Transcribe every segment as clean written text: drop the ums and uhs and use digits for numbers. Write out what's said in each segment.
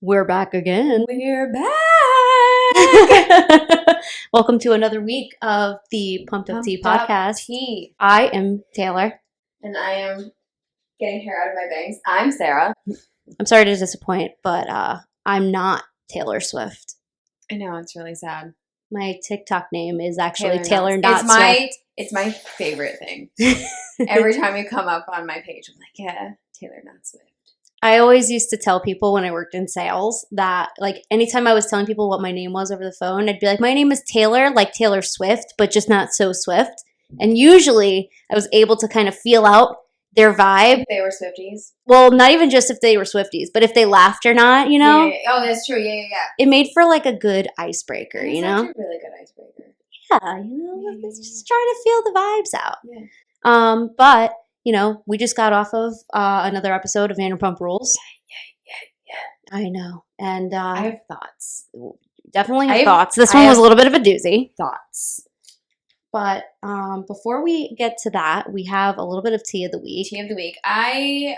We're back again. We're back. Welcome to another week of the Pumped Up Tea podcast. I am Taylor. And I am getting hair out of my bangs. I'm Sarah. I'm sorry to disappoint, but I'm not Taylor Swift. I know, it's really sad. My TikTok name is actually Taylor not it's Swift. It's my favorite thing. Every time you come up on my page, I'm like, yeah, Taylor not Swift. I always used to tell people when I worked in sales that, like, anytime I was telling people what my name was over the phone, I'd be like, my name is Taylor, like Taylor Swift, but just not so Swift. And usually I was able to kind of feel out their vibe. If they were Swifties? Well, not even just if they were Swifties, but if they laughed or not, you know? Yeah. Oh, that's true. Yeah. It made for, like, a good icebreaker, you know? It's a really good icebreaker. Yeah, you know, let's just try to feel the vibes out. Yeah. But, you know, we just got off of another episode of Vanderpump Rules. Yeah. I know. And I have thoughts. Definitely have thoughts. This one was a little bit of a doozy. Thoughts. But before we get to that, we have a little bit of tea of the week. Tea of the week. I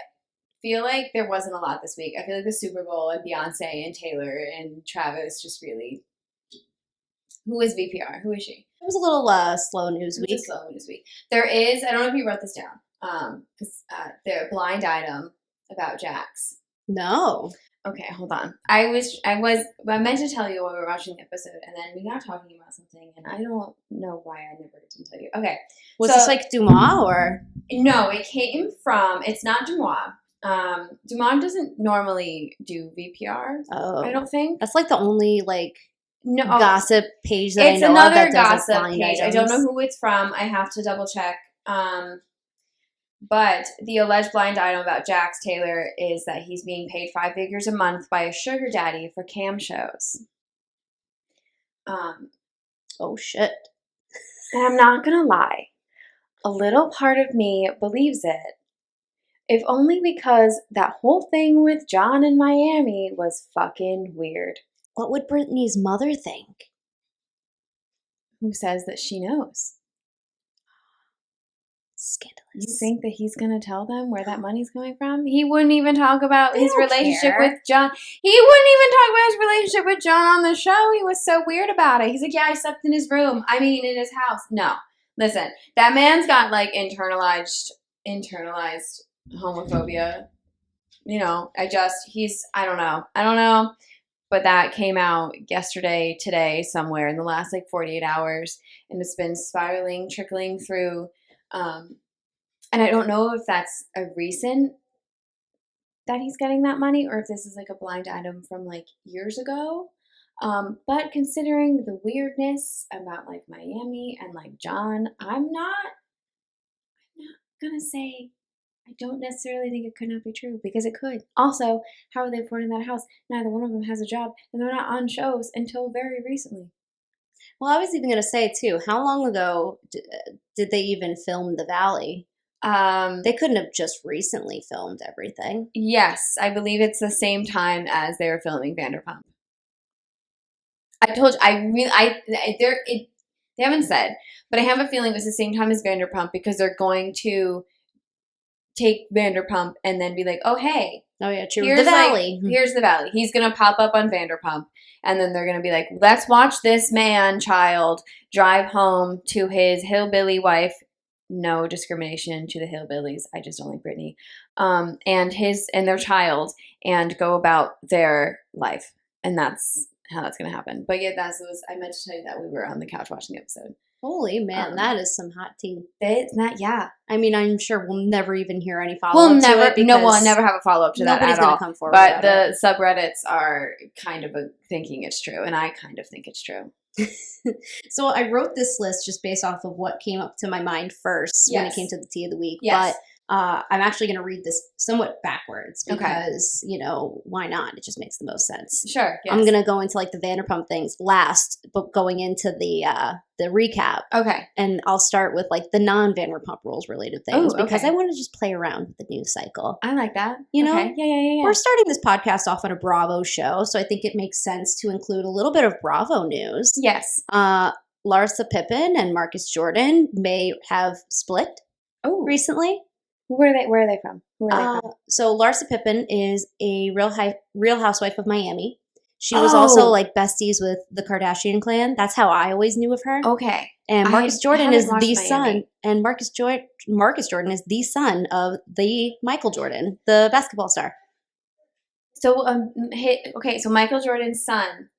feel like there wasn't a lot this week. I feel like the Super Bowl and Beyonce and Taylor and Travis just really... Who is VPR? Who is she? It was a little slow news week. Slow news week. There is, I don't know if you wrote this down, because the blind item about Jax. No. Okay, hold on. I meant to tell you while we were watching the episode, and then we got talking about something, and I don't know why I never didn't tell you. Okay. Was this like Dumas or? No, it came from, it's not Dumas. Dumas doesn't normally do VPR, I don't think. That's like the only gossip page that I know of. It's another that does, gossip like, page. I don't know who it's from. I have to double check. But the alleged blind item about Jax Taylor is that he's being paid 5 figures a month by a sugar daddy for cam shows. Oh, shit. And I'm not going to lie. A little part of me believes it. If only because that whole thing with John in Miami was fucking weird. What would Brittany's mother think? Who says that she knows? Scandalous. You think that he's going to tell them where that money's coming from? He wouldn't even talk about his relationship with John. He wouldn't even talk about his relationship with John on the show. He was so weird about it. He's like, yeah, I slept in his room. I mean, in his house. No. Listen, that man's got like internalized homophobia. You know, I don't know. But that came out today, somewhere in the last 48 hours. And it's been spiraling, trickling through. And I don't know if that's a reason that he's getting that money or if this is like a blind item from years ago. But considering the weirdness about Miami and John, I'm not gonna say I don't necessarily think it could not be true because it could. Also, how are they affording that house? Neither one of them has a job and they're not on shows until very recently. Well, I was even going to say, too, how long ago did they even film The Valley? They couldn't have just recently filmed everything. Yes, I believe it's the same time as they were filming Vanderpump. I told you, they haven't said, but I have a feeling it was the same time as Vanderpump because they're going to take Vanderpump and then be like, oh, hey. Oh, yeah, true. The Valley. Here's The Valley. He's going to pop up on Vanderpump. And then they're going to be like, let's watch this child drive home to his hillbilly wife. No discrimination to the hillbillies. I just don't like Brittany. And their child and go about their life. And that's how that's going to happen. But yeah, I meant to tell you that we were on the couch watching the episode. Holy man, that is some hot tea. Yeah. I mean, I'm sure we'll never even hear any follow-up to it. We'll never have a follow-up to that at all. Nobody's going to come forward. But the subreddits are kind of thinking it's true, and I kind of think it's true. So I wrote this list just based off of what came up to my mind first when it came to the tea of the week. Yes. But I'm actually going to read this somewhat backwards because, why not? It just makes the most sense. Sure. Yes. I'm going to go into the Vanderpump things last, but going into the recap. Okay. And I'll start with the non-Vanderpump Rules related things because I want to just play around with the news cycle. I like that. You know? Okay. Yeah. We're starting this podcast off on a Bravo show, so I think it makes sense to include a little bit of Bravo news. Yes. Larsa Pippin and Marcus Jordan may have split recently. Where are they from? Who are they from? So Larsa Pippin is a Real Housewife of Miami. She was Oh. also like besties with the Kardashian clan. That's how I always knew of her. Okay. And Marcus Jordan haven't is watched the Miami. son, and Marcus Jordan is the son of the Michael Jordan, the basketball star. So, so Michael Jordan's son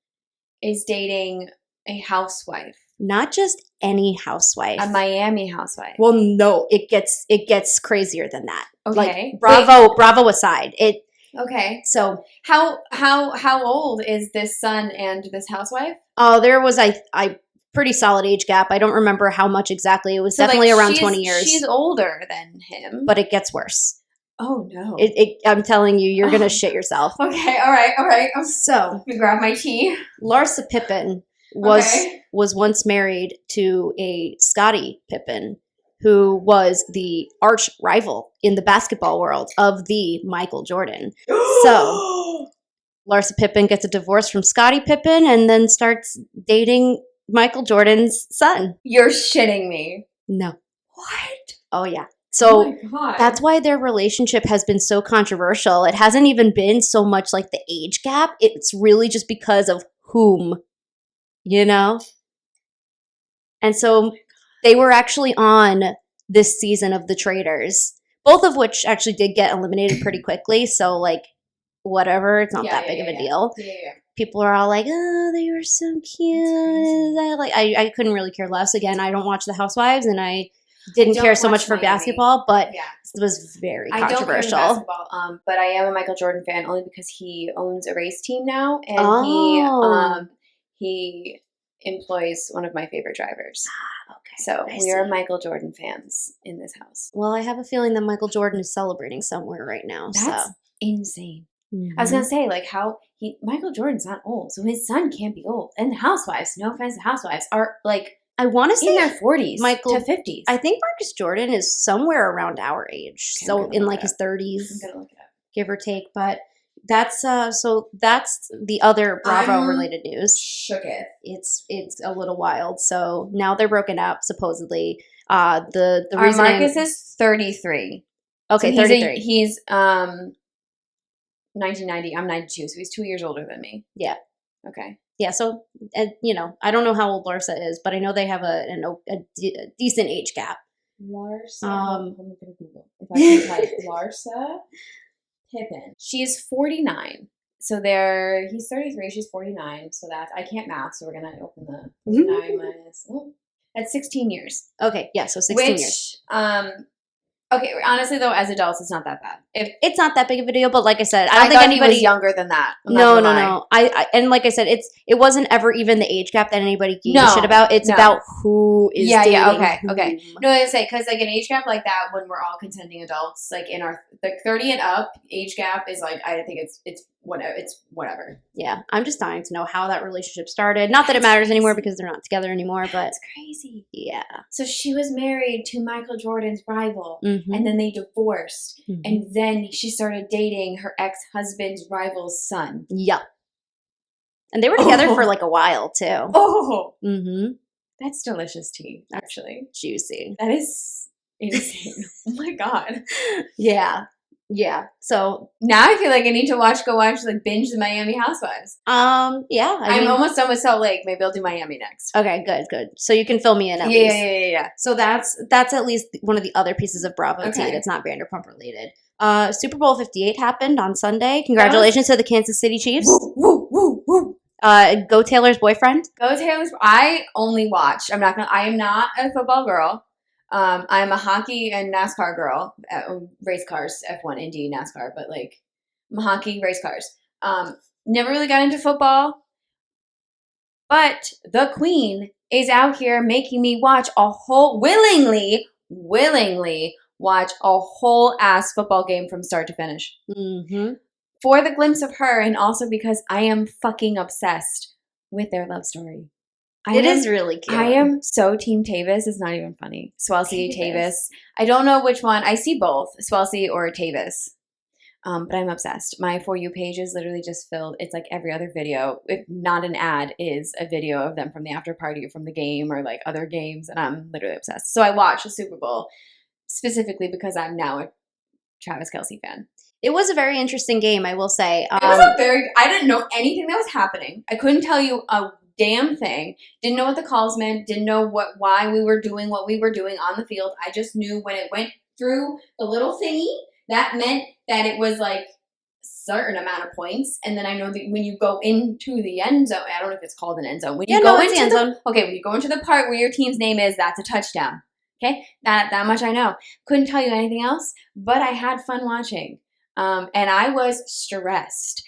is dating a housewife, Not just any housewife. a Miami housewife. Well, no, it gets crazier than that. Okay. Like Bravo aside, it. Okay. So how old is this son and this housewife? Oh, there was I pretty solid age gap. I don't remember how much exactly. It was definitely around 20 years. She's older than him. But it gets worse. Oh no. I'm telling you, you're gonna shit yourself. Okay, all right. So let me grab my tea. Larsa Pippen was once married to a Scottie Pippen, who was the arch rival in the basketball world of the Michael Jordan. So Larsa Pippen gets a divorce from Scottie Pippen and then starts dating Michael Jordan's son. You're shitting me. No. What? Oh, yeah. So oh my God. That's why their relationship has been so controversial. It hasn't even been so much like the age gap. It's really just because of whom, you know? And so they were actually on this season of The Traitors, both of which actually did get eliminated pretty quickly. So, like, whatever. It's not that big of a deal. Yeah. People are all like, oh, they were so cute. I couldn't really care less. Again, I don't watch The Housewives, and I didn't care so much for basketball, but it was very controversial. I don't care basketball, but I am a Michael Jordan fan only because he owns a race team now, and he employs one of my favorite drivers. Okay. So we are Michael Jordan fans in this house. Well, I have a feeling that Michael Jordan is celebrating somewhere right now. That's insane. Mm-hmm. I was gonna say, like, Michael Jordan's not old, so his son can't be old. And the housewives, no offense to housewives, are like, I want to say in their 40s to 50s. I think Marcus Jordan is somewhere around our age, okay, so in like his 30s, I'm gonna look it up, give or take. But that's that's the other Bravo related news. Shooketh. It's a little wild. So now they're broken up supposedly. The reason Marcus is 33. Okay, so 33. He's 1990. I'm 92, so he's 2 years older than me. Yeah. Okay. Yeah, so, you know, I don't know how old Larsa is, but I know they have a decent age gap. Larsa, I'm going to Google. If I can type Larsa Pippen. She's 49. So he's 33, she's 49. So I can't math, so we're going to open the 49 minus, that's 16 years. Okay, yeah, so 16 years. Okay, honestly though, as adults, it's not that bad. It's not that big of a deal, but like I said, I don't think anybody was younger than that. No. I and like I said, it wasn't ever even the age gap that anybody gave a shit about. It's about who is dating. Yeah, okay. No, I say because like an age gap like that, when we're all contending adults, like in our 30 and up age gap is like I think it's whatever. Yeah, I'm just dying to know how that relationship started. Not that it matters anymore because they're not together anymore, but it's crazy. Yeah. So she was married to Michael Jordan's rival, mm-hmm. and then they divorced, mm-hmm. and then she started dating her ex-husband's rival's son. Yep. And they were together for like a while too. Oh. Mm-hmm. That's delicious tea, actually. Juicy. That is insane. Oh my God. Yeah. Yeah. So now I feel like I need to go watch like binge the Miami Housewives. Yeah. I'm almost done with Salt Lake. Maybe I'll do Miami next. Okay, good. So you can fill me in at least. Yeah. So that's at least one of the other pieces of Bravo tea that's not Vanderpump related. Superbowl LVIII happened on Sunday. Congratulations to the Kansas City Chiefs. Woo. Go Taylor's boyfriend. I only watch. I am not a football girl. I'm a hockey and NASCAR girl, race cars, F1, Indy, NASCAR, but like I'm a hockey, race cars. Never really got into football, but the Queen is out here making me watch willingly watch a whole ass football game from start to finish. Mm-hmm. For the glimpse of her, and also because I am fucking obsessed with their love story. It is really cute. I am so Team Tavis. It's not even funny. Swelsey, Tavis. I don't know which one. I see both, Swelsey or Tavis. But I'm obsessed. My For You page is literally just filled. It's like every other video, if not an ad, is a video of them from the after party or from the game or like other games. And I'm literally obsessed. So I watch the Super Bowl specifically because I'm now Travis Kelce fan. It was a very interesting game, I will say. It was I didn't know anything that was happening. I couldn't tell you a damn thing. Didn't know what the calls meant. Didn't know why we were doing what we were doing on the field. I just knew when it went through the little thingy, that meant that it was like certain amount of points, and then I know that when you go into the end zone, I don't know if it's called an end zone. When you go into the end zone. Okay, when you go into the part where your team's name is, that's a touchdown. Okay, that much I know. Couldn't tell you anything else, but I had fun watching, and I was stressed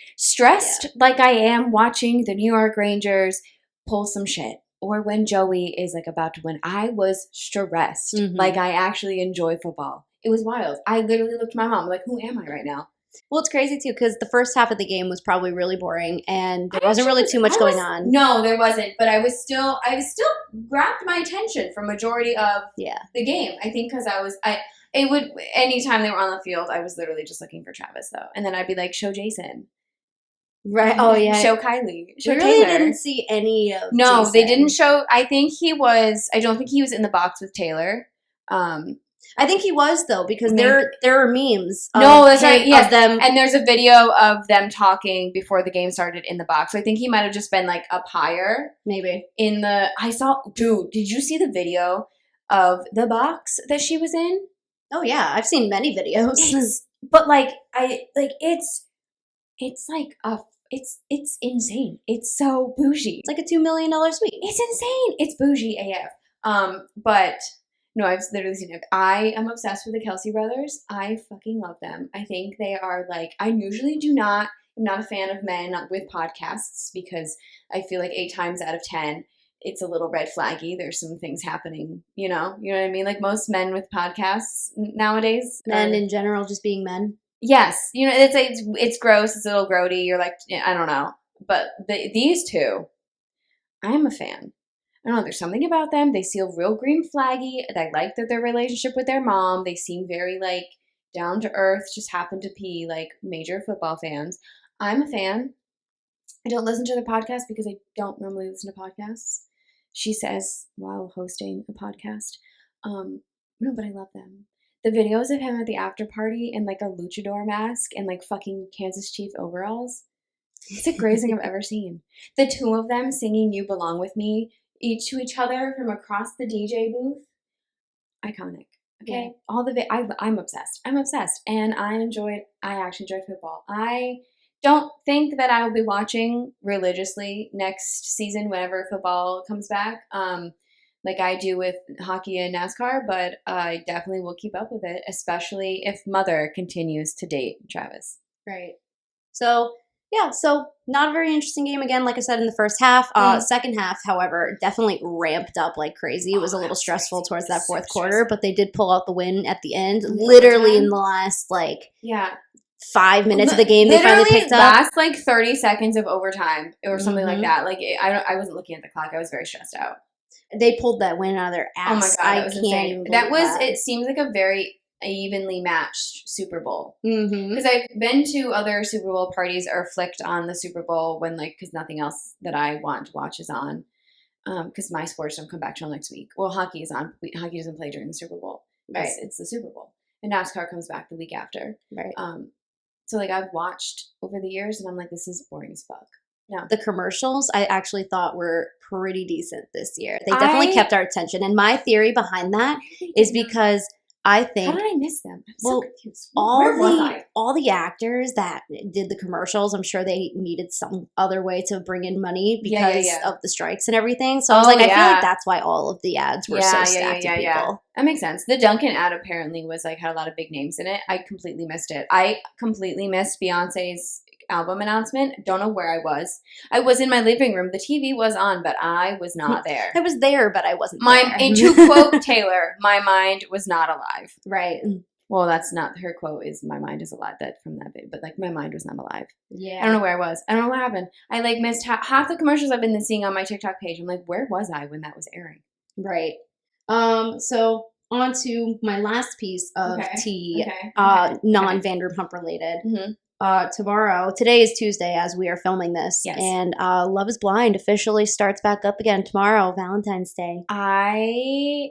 like I am watching the New York Rangers pull some shit, or when Joey is like about to win. I was stressed, like I actually enjoy football. It was wild. I literally looked at my mom like, who am I right now? Well, it's crazy, too, because the first half of the game was probably really boring, and there wasn't really too much going on. No, there wasn't, but I was still grabbed my attention for majority of the game. I think because anytime they were on the field, I was literally just looking for Travis, though. And then I'd be like, show Jason. Right. Oh, yeah. Show Kylie. Show we really Taylor. didn't see any of No, Jason. They didn't show. I don't think he was in the box with Taylor. I think he was, though, because there are memes of, that's right. Yes. of them. And there's a video of them talking before the game started in the box. So I think he might have just been, like, up higher. Maybe. Did you see the video of the box that she was in? Oh, yeah. I've seen many videos. It's insane. It's so bougie. It's like a $2 million suite. It's insane. It's bougie AF. But no, I've literally seen it. I am obsessed with the Kelce brothers. I fucking love them. I think they are like, I usually I'm not a fan of men with podcasts because I feel like 8 times out of 10, it's a little red flaggy. There's some things happening, you know what I mean? Like most men with podcasts nowadays. Men in general just being men. Yes. It's gross. It's a little grody. You're like, I don't know. But these two, I am a fan. I don't know. There's something about them. They feel real green flaggy. I like that their relationship with their mom. They seem very like down to earth. Just happen to be like major football fans. I'm a fan. I don't listen to the podcast because I don't normally listen to podcasts. She says while hosting a podcast. No, but I love them. The videos of him at the after party in like a luchador mask and like fucking Kansas Chief overalls. It's the greatest thing I've ever seen. The two of them singing "You Belong With Me" to each other from across the DJ booth. Iconic. Okay. Yeah. I'm obsessed. And I actually enjoyed football. I don't think that I will be watching religiously next season whenever football comes back. Like I do with hockey and NASCAR, but I definitely will keep up with it, especially if Mother continues to date Travis. Right. So not a very interesting game again, like I said in the first half. Second half, however, definitely ramped up like crazy. It was a little stressful towards that fourth quarter, but they did pull out the win at the end. Literally in the last 5 minutes of the game, they finally picked up. Last 30 seconds of overtime or something like that. Like I wasn't looking at the clock. I was very stressed out. They pulled that win out of their ass. Oh my god, that was insane. It seems like a very evenly matched Super Bowl. Because I've been to other Super Bowl parties or flicked on the Super Bowl when because nothing else that I want to watch is on. Because my sports don't come back till next week. Well, hockey is on. Hockey doesn't play during the Super Bowl. Right. It's the Super Bowl. And NASCAR comes back the week after. Right. So I've watched over the years and I'm like, this is boring as fuck. No. The commercials I actually thought were pretty decent this year. They definitely kept our attention. And my theory behind that is because I think, how did I miss them? I'm so confused. All the actors that did the commercials, I'm sure they needed some other way to bring in money because of the strikes and everything. So I was I feel like that's why all of the ads were so stacked to people. Yeah. That makes sense. The Duncan ad apparently was had a lot of big names in it. I completely missed it. I completely missed Beyonce's album announcement. Don't know where I was. I was in my living room. The TV was on, but I was not there. I was there, but I wasn't there. And to quote Taylor, my mind was not alive. Right. Well, that's not her quote. Is my mind is alive? That from that bit, but my mind was not alive. Yeah. I don't know where I was. I don't know what happened. I missed half the commercials I've been seeing on my TikTok page. I'm like, where was I when that was airing? Right. So on to my last piece of tea, non-Vanderpump related. Mm-hmm. Today is Tuesday as we are filming this. Yes. And Love is Blind officially starts back up again tomorrow, Valentine's Day. I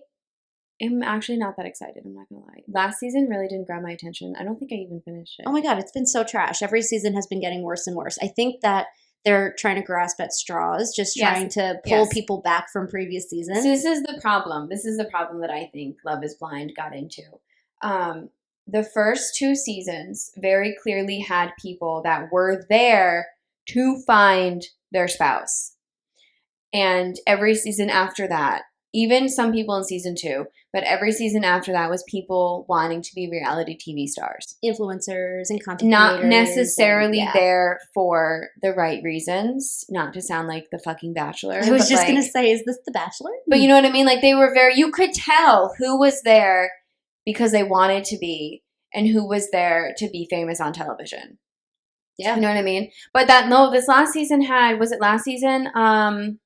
am actually not that excited. I'm not going to lie. Last season really didn't grab my attention. I don't think I even finished it. Oh my God, it's been so trash. Every season has been getting worse and worse. I think that they're trying to grasp at straws, just trying to pull people back from previous seasons. So this is the problem. This is the problem that I think Love is Blind got into. The first 2 seasons very clearly had people that were there to find their spouse. And every season after that, even some people in season 2, but every season after that was people wanting to be reality TV stars. Influencers and content creators. Not necessarily there for the right reasons. Not to sound like the fucking Bachelor. I was just going to say, is this The Bachelor? But you know what I mean? Like, they were you could tell who was there because they wanted to be and who was there to be famous on television. Yeah. You know what I mean? But this last season was it last season?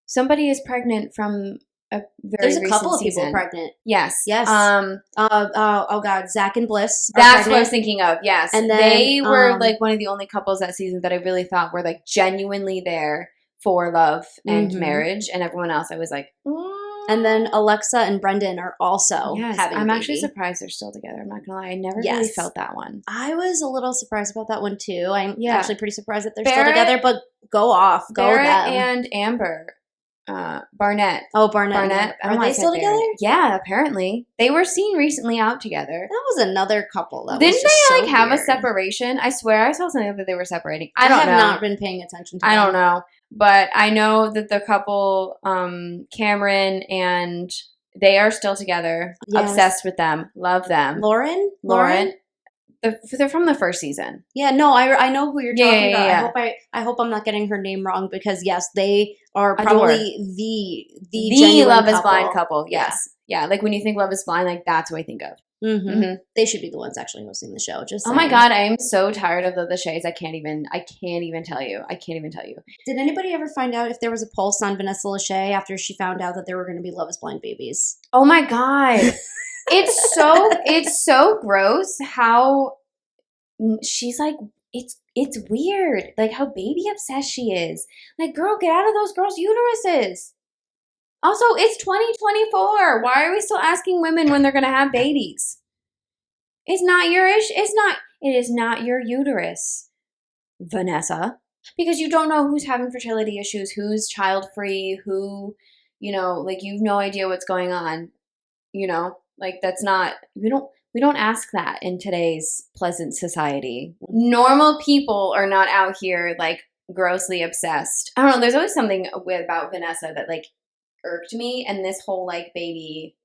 Somebody is pregnant from a very There's a couple of season. People pregnant. Yes. Yes. Oh God, Zach and Bliss. That's what I was thinking of. Yes. And then, they were like one of the only couples that season that I really thought were like genuinely there for love and marriage, and everyone else I was like, And then Alexa and Brendan are also having a baby. I'm actually surprised they're still together. I'm not gonna lie. I never really felt that one. I was a little surprised about that one too. I'm actually pretty surprised that they're still together, but go off. Go Barrett them. and Amber. Barnett. Oh, Barnett. Are they still together? Yeah, apparently. They were seen recently out together. That was another couple. Didn't they have a separation? I swear I saw something that they were separating. I don't know. I have not been paying attention to I don't know. But I know that the couple, Cameron and they are still together. Yes. Obsessed with them. Love them. Lauren? They're from the first season. Yeah, no, I know who you're talking about. Yeah. I hope I'm not getting her name wrong because yes, they are probably the Love is Blind couple. Yes, yeah. Like when you think Love is Blind, like that's what I think of. Mm-hmm. They should be the ones actually hosting the show. Just saying. Oh my God, I am so tired of the Shays. I can't even tell you. Did anybody ever find out if there was a pulse on Vanessa Lachey after she found out that there were going to be Love is Blind babies? Oh my God. It's so gross how she's like, it's weird, like how baby obsessed she is. Like, girl, get out of those girls' uteruses. Also, it's 2024. Why are we still asking women when they're going to have babies? It's not your issue. It is not your uterus, Vanessa, because you don't know who's having fertility issues, who's child-free, who, like you have no idea what's going on, like that's not, we don't ask that in today's pleasant society. Normal people are not out here like grossly obsessed. I don't know. There's always something about Vanessa that like irked me, and this whole like baby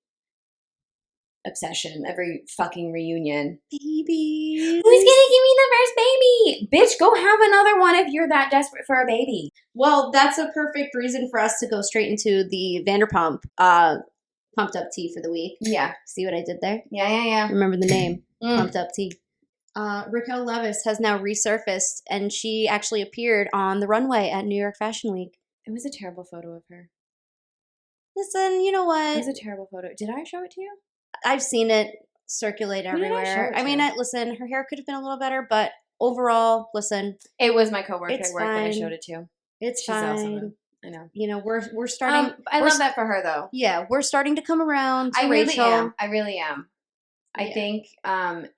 obsession every fucking reunion. Baby. Who's gonna give me the first baby? Bitch, go have another one if you're that desperate for a baby. Well, that's a perfect reason for us to go straight into the Vanderpump Pumped Up Tea for the week. Yeah. See what I did there? Yeah. Remember the name. Pumped Up Tea. Raquel Leviss has now resurfaced, and she actually appeared on the runway at New York Fashion Week. It was a terrible photo of her. Listen, you know what? It was a terrible photo. Did I show it to you? I've seen it circulate everywhere. Listen, her hair could have been a little better, but overall, listen. It was my coworker at work that I showed it to. She's fine. Awesome. I know. We're starting. I love that for her, though. Yeah, we're starting to come around to Rachel. I really am. I think I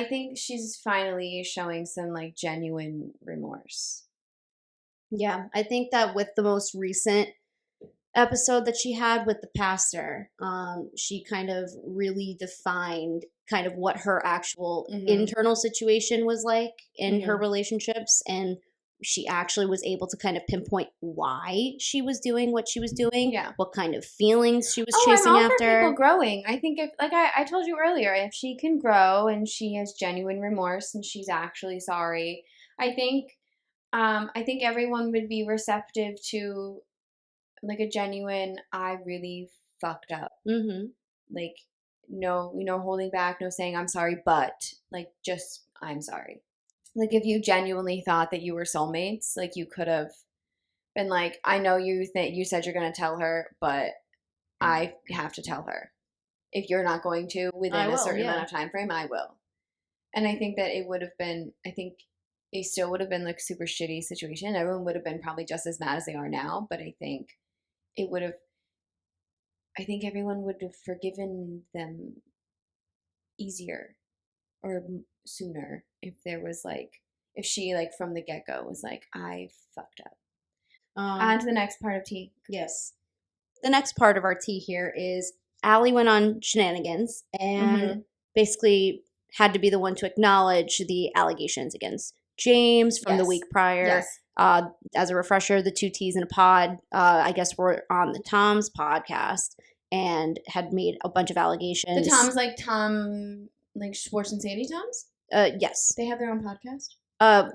think she's finally showing some like genuine remorse. Yeah, I think that with the most recent episode that she had with the pastor, she kind of really defined kind of what her actual internal situation was like in her relationships, and she actually was able to kind of pinpoint why she was doing what she was doing, what kind of feelings she was chasing I'm all after. For people growing. I think if, like I told you earlier, if she can grow and she has genuine remorse and she's actually sorry, I think everyone would be receptive to like a genuine, I really fucked up. Mm-hmm. Like, no, holding back, no saying I'm sorry, but like just I'm sorry. Like, if you genuinely thought that you were soulmates, like, you could have been like, I know you said you're going to tell her, but I have to tell her. If you're not going to within a certain amount of time frame, I will. And I think that it still would have been, like, super shitty situation. Everyone would have been probably just as mad as they are now, but I think it would have I think everyone would have forgiven them easier or sooner if there was like, if she like from the get-go was like, I fucked up. On to the next part of tea. Yes. The next part of our tea here is Allie went on Scheananigans and basically had to be the one to acknowledge the allegations against James from the week prior. Yes. As a refresher, the two T's in a pod, I guess, were on the Tom's podcast and had made a bunch of allegations. The Tom's like Tom, like Schwartz and Sandy Tom's? Yes. They have their own podcast?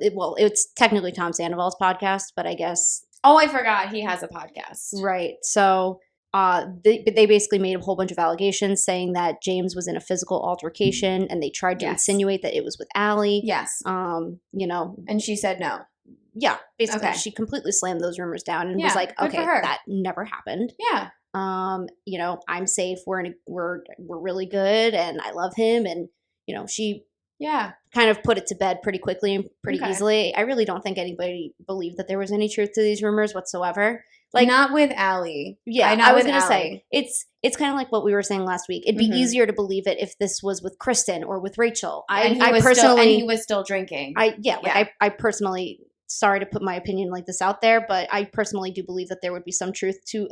It's technically Tom Sandoval's podcast, but I guess... Oh, I forgot. He has a podcast. Right. So they basically made a whole bunch of allegations saying that James was in a physical altercation and they tried to insinuate that it was with Allie. Yes. You know. And she said no. Yeah. Basically, she completely slammed those rumors down and was like, okay, that never happened. Yeah. You know, I'm safe. We're really good and I love him. And, you know, she kind of put it to bed pretty quickly and pretty easily. I really don't think anybody believed that there was any truth to these rumors whatsoever. Like, not with Allie. Yeah, I was going to say, it's kind of like what we were saying last week. It'd be easier to believe it if this was with Kristen or with Rachel. And he was still drinking. I personally, sorry to put my opinion like this out there, but I personally do believe that there would be some truth to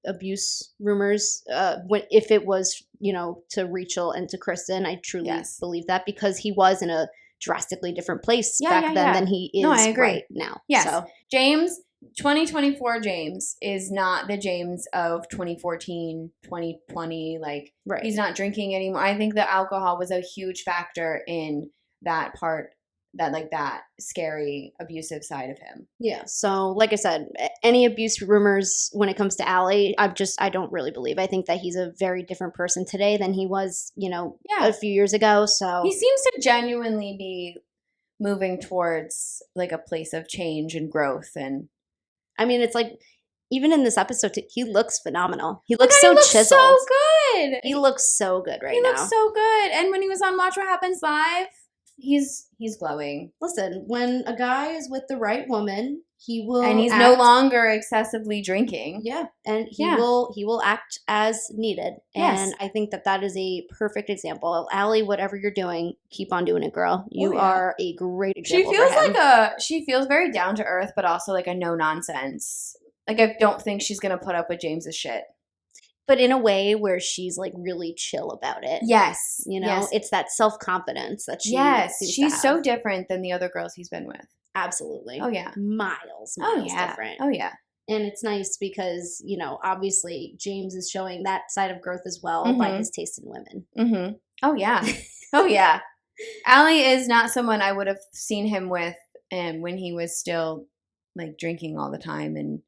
abuse rumors if it was, you know, to Rachel and to Kristen. I truly believe that because he was in a drastically different place back then than he is right now. Yes. So. James, 2024 James is not the James of 2014, 2020. Like, he's not drinking anymore. I think the alcohol was a huge factor in that part, that scary, abusive side of him. Yeah. So, like I said, any abuse rumors when it comes to Allie, I don't really believe. I think that he's a very different person today than he was, you know, a few years ago. So he seems to genuinely be moving towards like a place of change and growth. And I mean, it's like, even in this episode, he looks phenomenal. He looks so chiseled. So good. He looks so good now. He looks so good. And when he was on Watch What Happens Live, he's glowing. Listen, when a guy is with the right woman, he will and he's no longer excessively drinking. Yeah, and he will act as needed. And I think that is a perfect example. Allie, whatever you're doing, keep on doing it, girl. You are a great example. She feels very down to earth, but also like a no nonsense. Like, I don't think she's gonna put up with James's shit. But in a way where she's like really chill about it. Yes. You know, it's that self-confidence that she she's so different than the other girls he's been with. Absolutely. Oh, yeah. Miles different. Oh, yeah. And it's nice because, you know, obviously James is showing that side of growth as well by his taste in women. Mm-hmm. Oh, yeah. Oh, yeah. Allie is not someone I would have seen him with when he was still, like, drinking all the time. And,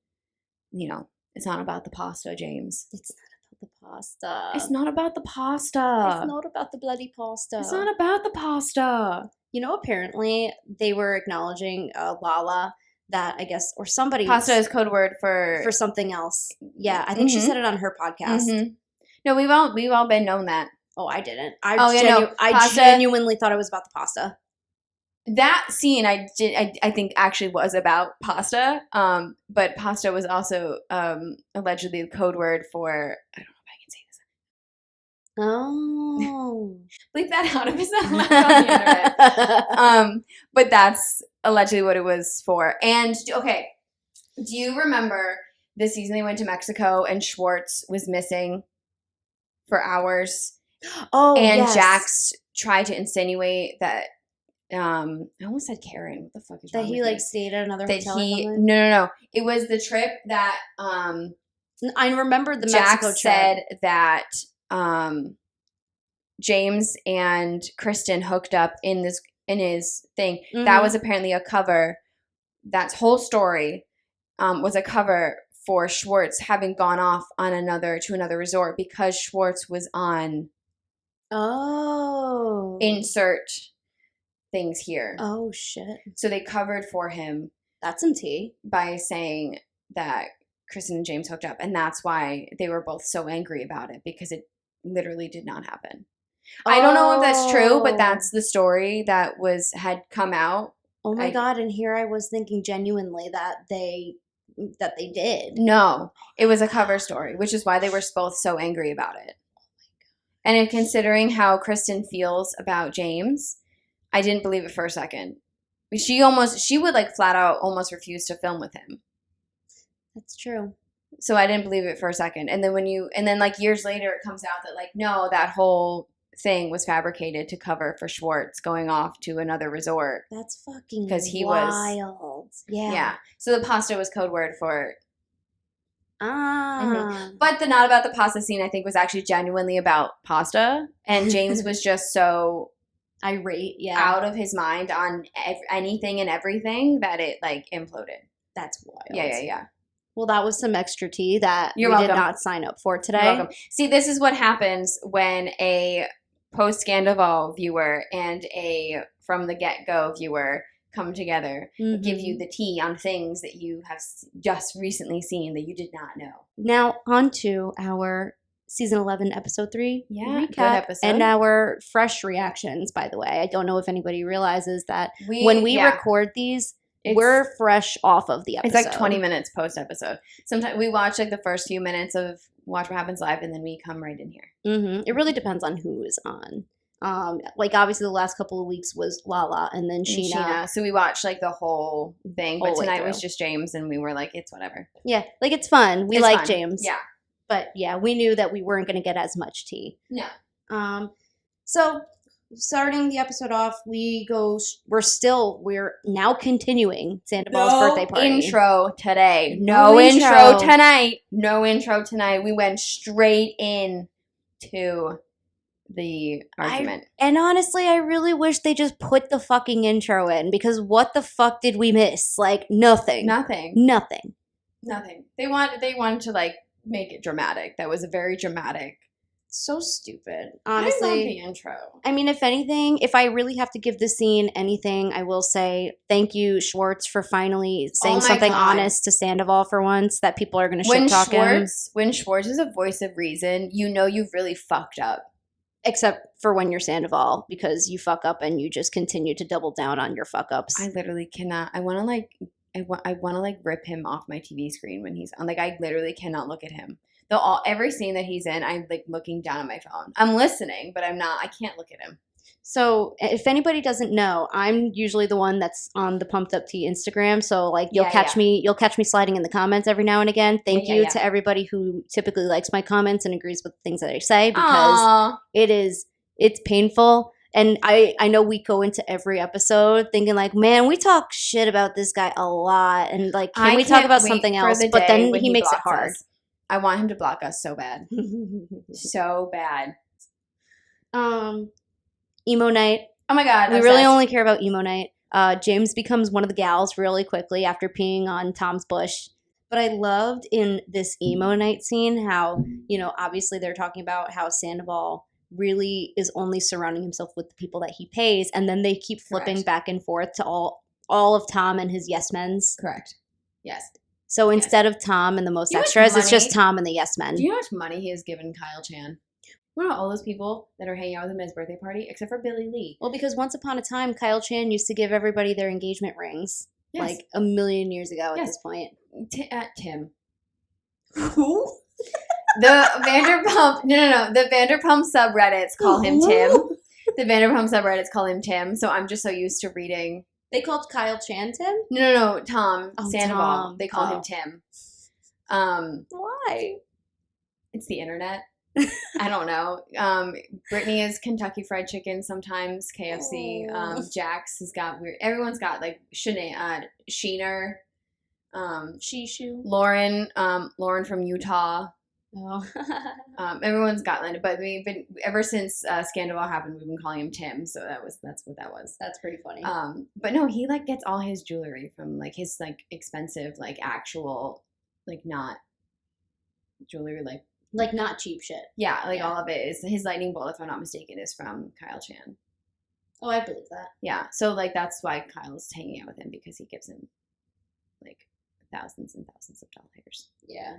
you know, it's not about the pasta, James. It's not about the pasta. It's not about the pasta. It's not about the bloody pasta. It's not about the pasta. You know, apparently they were acknowledging Lala that I guess, or somebody. Pasta is code word for something else. Yeah, I think she said it on her podcast. Mm-hmm. No, we've all been known that. Oh, I didn't. I genuinely thought it was about the pasta. That scene I think actually was about pasta. But pasta was also allegedly the code word for, I don't know if I can say this. Oh. Bleep that out if it's not allowed on the internet. But that's allegedly what it was for. And okay, do you remember this season they went to Mexico and Schwartz was missing for hours? Oh, and yes. Jax tried to insinuate that I almost said Karen. What the fuck is wrong that he with like me? stayed at another That hotel? No. It was the trip that I remember the Jax Mexico trip. said that James and Kristen hooked up in his thing. Mm-hmm. That was apparently a cover. That whole story was a cover for Schwartz having gone off on to another resort because Schwartz was on. Oh. Insert things here. Oh shit. So they covered for him. That's some tea. By saying that Kristen and James hooked up, and that's why they were both so angry about it because it literally did not happen. Oh. I don't know if that's true, but that's the story that had come out. Oh my God, and here I was thinking genuinely that they that they did. No, it was a cover story, which is why they were both so angry about it. And in considering how Kristen feels about James, I didn't believe it for a second. She would like flat out almost refuse to film with him. That's true. So I didn't believe it for a second. And then like years later, it comes out that like, no, that whole thing was fabricated to cover for Schwartz going off to another resort. That's fucking because he wild. was. Yeah. So the pasta was code word for. Ah. But the not about the pasta scene, I think, was actually genuinely about pasta. And James was just so irate, out of his mind on anything and everything that it like imploded. That's wild. Yeah. Well, that was some extra tea that You're we welcome. did not sign up for today. You're welcome. See, this is what happens when a post-Scandival viewer and a from the get-go viewer come together and give you the tea on things that you have just recently seen that you did not know. Now, on to our Season 11, Episode 3 recap. Good episode. And our fresh reactions, by the way. I don't know if anybody realizes that when we record these, we're fresh off of the episode. It's like 20 minutes post-episode. Sometimes we watch like the first few minutes of Watch What Happens Live and then we come right in here. It really depends on who is on. Like obviously the last couple of weeks was Lala and then Scheana. So we watched like the whole thing, but tonight was just James and we were like, it's whatever. Yeah, like it's fun. We like fun. James. Yeah. But yeah, we knew that we weren't going to get as much tea. No. So starting the episode off, we're now continuing Sandoval's birthday party. Intro today. No intro tonight. No intro tonight. We went straight in to the argument. And honestly, I really wish they just put the fucking intro in because what the fuck did we miss? Like nothing. Nothing. They wanted to like make it dramatic. That was a very dramatic. So stupid. Honestly. I love the intro. I mean, if anything, if I really have to give this scene anything, I will say thank you, Schwartz, for finally saying something honest to Sandoval for once that people are going to shit talk him. When Schwartz is a voice of reason, you know you've really fucked up. Except for when you're Sandoval, because you fuck up and you just continue to double down on your fuck ups. I literally cannot. I want to like rip him off my TV screen when he's on. Like I literally cannot look at him. Every scene that he's in, I'm like looking down at my phone. I'm listening, but I'm not. I can't look at him. So if anybody doesn't know, I'm usually the one that's on the Pumped Up Tea Instagram. So like you'll catch me sliding in the comments every now and again. Thank you to everybody who typically likes my comments and agrees with the things that I say because it's painful. And I know we go into every episode thinking like, man, we talk shit about this guy a lot. And like, can we talk about something else? But then he makes it hard. I want him to block us so bad. So bad. Emo night. Oh my God. We really only care about emo night. James becomes one of the gals really quickly after peeing on Tom's bush. But I loved in this emo night scene how, obviously they're talking about how Sandoval really is only surrounding himself with the people that he pays. And then they keep flipping back and forth to all of Tom and his yes men's. Correct. Yes. So instead of Tom and the most extras, it's just Tom and the yes men. Do you know how much money he has given Kyle Chan? What about all those people that are hanging out with him at his birthday party, except for Billy Lee? Well, because once upon a time, Kyle Chan used to give everybody their engagement rings. Yes. Like a million years ago at this point. Tim. Who? The Vanderpump. No. The Vanderpump subreddits call him Tim. The Vanderpump subreddits call him Tim. So I'm just so used to reading. They called Kyle Chan Tim? No. Tom Sandoval. Tom. They call him Tim. Why? It's the internet. I don't know. Brittany is Kentucky Fried Chicken sometimes. KFC. Jax has got weird. Everyone's got like Sheener. Shishu. Lauren from Utah. Oh. Everyone's got Linda, but we've been ever since Scandival happened. We've been calling him Tim, so that's what that was. That's pretty funny. But no, he like gets all his jewelry from like his like expensive like actual like not jewelry like not cheap shit. Yeah, all of it is his lightning bolt. If I'm not mistaken, is from Kyle Chan. Oh, I believe that. Yeah, so like that's why Kyle's hanging out with him because he gives him like thousands and thousands of dollars. Yeah.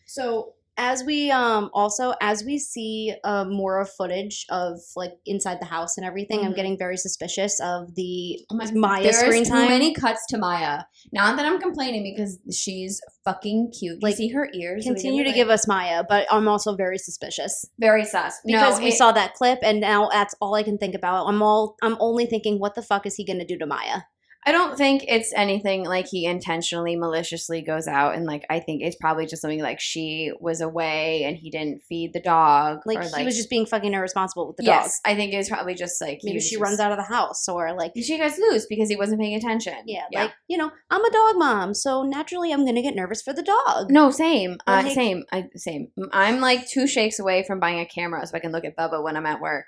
So As we also as we see more of footage of like inside the house and everything, I'm getting very suspicious of the Maya screen time. There's too many cuts to Maya. Not that I'm complaining because she's fucking cute. You see her ears. Continue to give us Maya, but I'm also very suspicious. Very sus. Because we saw that clip, and now that's all I can think about. I'm only thinking, what the fuck is he gonna do to Maya? I don't think it's anything like he intentionally, maliciously goes out and like, I think it's probably just something like she was away and he didn't feed the dog. Like, he was just being fucking irresponsible with the dog. Yes, I think it's probably just like maybe she runs out of the house, or like she gets loose because he wasn't paying attention. Yeah, like, you know, I'm a dog mom, so naturally I'm gonna get nervous for the dog. No, same. Like, same. I'm like 2 shakes away from buying a camera so I can look at Bubba when I'm at work.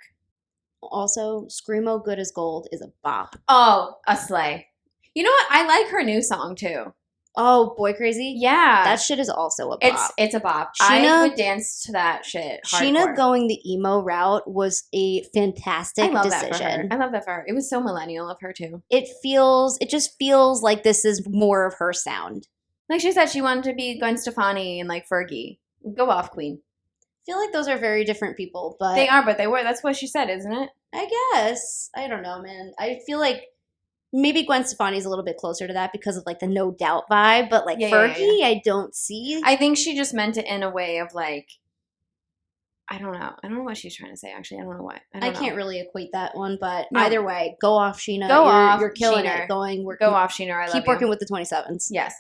Also, Screamo Good as Gold is a bop. Oh, a slay. You know what? I like her new song too. Oh, Boy Crazy? Yeah. That shit is also a bop. It's a bop. Scheana, I would dance to that shit hardcore. Scheana going the emo route was a fantastic decision. That for her. I love that for her. It was so millennial of her too. It just feels like this is more of her sound. Like she said, she wanted to be Gwen Stefani and like Fergie. Go off, queen. I feel like those are very different people, but they are, but they were. That's what she said, isn't it? I guess. I don't know, man. I feel like maybe Gwen Stefani's a little bit closer to that because of like the No Doubt vibe, but like Fergie, I don't see. I think she just meant it in a way of like, I don't know. I don't know what she's trying to say. Actually, I don't know what. I can't really equate that one, but either way, go off, Scheana. You're killing it. Go off, Scheana. I love you. Keep working with the 27s. Yes.